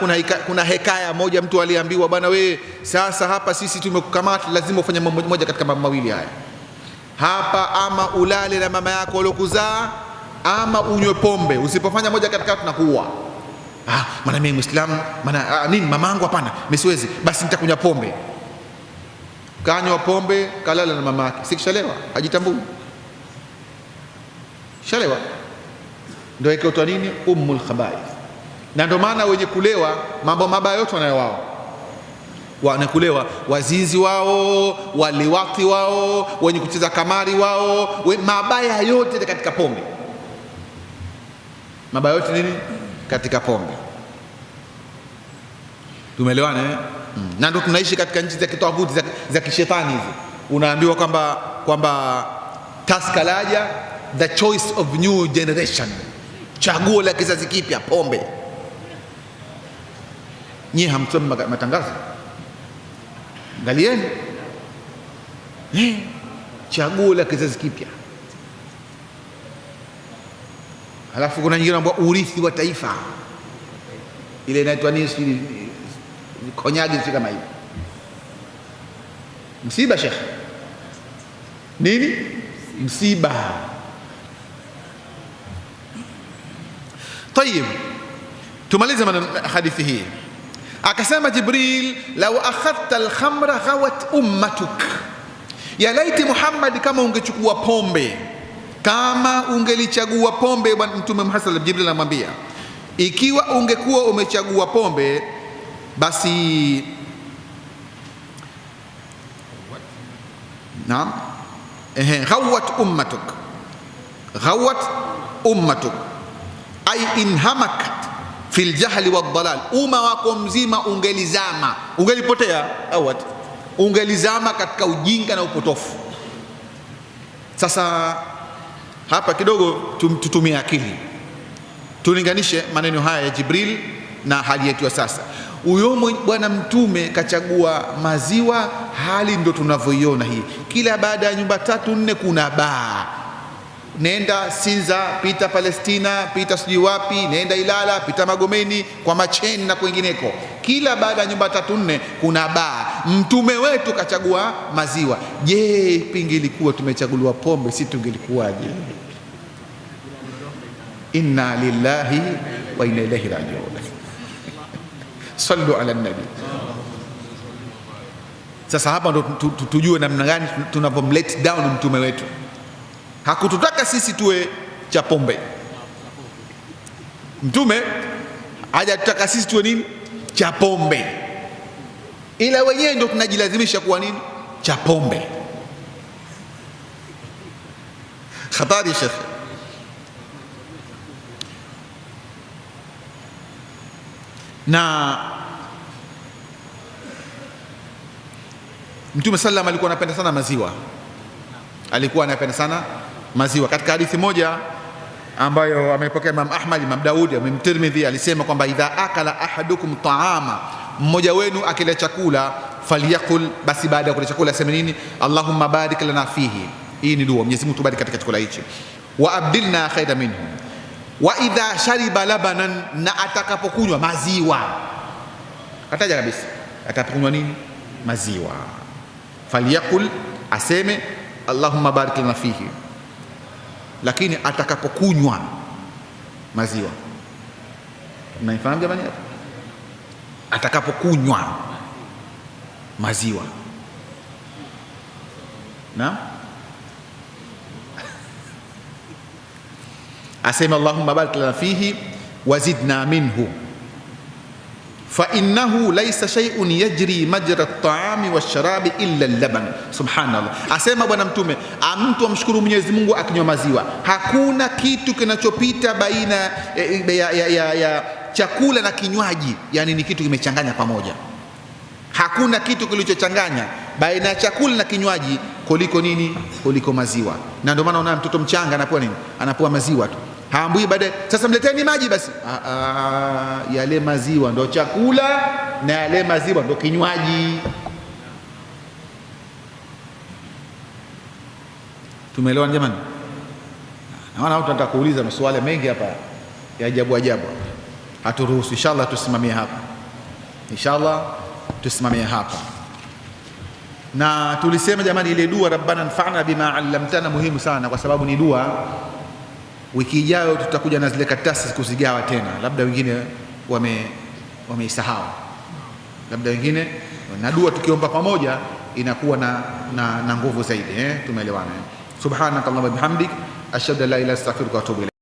kuna hekaya moja, mtu aliambiwa, bwana we, sasa hapa sisi tumekukamata, lazima ufanye mambo moja katika mambo mawili haya hapa, ama ulale na mama yako aliyokuzaa, ama unywe pombe. Usipofanya moja katika tunakuua. Maana mimi Muislamu, maana nini mamangu? Hapana, mimi siwezi, basi nitakunywa pombe. Kanywa pombe, kalala na mama yake, sikishalewa, hajitambui, shalewa, ndio ikaitwa nini? Ummul khaba'ith. Na ndio maana wenye kulewa mambo mabaya yote wanayo wao. Wanakulewa wazinzi wao, waliwati wao, wenye kucheza kamari wao, mabaya yote katika pombe. Mabaya yote nini? Katika pombe. Tumeelewana eh? Na ndio tunaishi katika nchi za kitawuti za kishetani hizi. Unaambiwa kwamba taskalaja, the choice of new generation, chaguo la kizazi kipya, pombe. Nyie hamsomi matangazo? Angalieni, chaguo la kizazi kipya. Halafu kuna nyingine ambayo urithi wa taifa, ile inaitwa nini, konyagi, si kama hiyo. Msiba shekhe, nini msiba? Tayib, tumalize hadithi hii. Akasema Jibril, law akhadhta al-khamra ghawat ummatuk, ya laiti Muhammad, kama ungechukua pombe, kama ungelichagua pombe. Bwana Mtume Muhammad, Jibril anamwambia, ikiwa ungekuwa umechagua pombe, basi naam, ghawat ummatuk ay inhamakat fil jahli wad dalal, umma wako mzima ungelizama, ungelipotea, ungelizama katika ujinga na upotofu. Sasa hapa kidogo tutumie akili, tulinganishe maneno haya ya Jibril na hali yetu ya sasa. Huyo bwana Mtume kachagua maziwa, hali ndio tunavyoiona hii. Kila baada ya nyumba 3-4 kuna baa. Nenda Sinza, pita Palestina, pita sijui wapi, nenda Ilala, pita Magomeni, kwa Macheni na kwingineko. Kila baada ya nyumba 3-4 kuna baa. Mtume wetu kachagua maziwa. Je, pingi ilikuwa tumechaguliwa pombe, si tungelikuwaje? inna lillahi wa inna ilaihi rajiun. Sallu ala nabi. Sasa hapa ndo tujue namna gani tunapomlet down mtume wetu. Hakututaka sisi tuwe cha pombe. Mtume hajatutaka sisi tuwe nini? Cha pombe. Ila wenyewe ndo tunajilazimisha kuwa nini? Cha pombe. Hatari Sheikh. Na Mtume sallam alikuwa anapenda sana maziwa. Alikuwa anapenda sana maziwa. Katika hadithi moja ambayo amepokea Imam Ahmad, Imam Daudi, Imam Tirmidhi, alisema kwamba idha akala ahadukum ta'ama, mmoja wenu akila chakula, falyakul, basi baada ya kula chakula aseme nini? Allahumma barik lana fihi. Hii ni dua, Mwenyezi Mungu tubariki katika chakula hichi. Wa abdilna khayran minhu. Wa idha shariba labanan, na atakapokunywa maziwa. Kataja kabisa, atakapokunywa nini? Maziwa. Falyakul, aseme Allahumma barik lana fihi. Lakini atakapokunywa maziwa, mnaifahamu jamani hapo? Atakapokunywa maziwa, na asema Allahumma barik lana fihi wazidna minhu fa innahu laysa shay'un yajri majra at-ta'ami wash-sharabi illa al-laban. Subhanallah. Asema bwana mtume, mtu amshukuru Mwenyezi Mungu akinywa maziwa. Hakuna kitu kinachopita baina ya chakula na kinywaji, yani ni kitu kimechanganya pamoja. Hakuna kitu kilichochanganya baina ya chakula na kinywaji kuliko nini? Kuliko maziwa. Na ndio maana unaona mtoto mchanga anapewa nini? Anapewa maziwa tu. Haambui baadaye, sasa mleteni maji basi. Yale maziwa ndo chakula na yale maziwa ndo kinywaji. Tumeelewana jamani? Naona watu wanataka kuuliza maswali mengi hapa ya ajabu ajabu. Haturuhusu. Inshallah tusimamie hapa. Inshallah tusimamie hapa. Na tulisema jamani, ile dua rabbana anfa'na bima 'allamtana muhimu sana, kwa sababu ni dua. Wiki ijayo tutakuja na zile karatasi kuzigawa tena, labda wengine wameisahau, labda wengine, na dua tukiomba pamoja inakuwa na nguvu zaidi. Tumeelewana? Subhanakallahumma bihamdik ashhadu an la ilaha illa anta astaghfiruka wa atubu ilayk.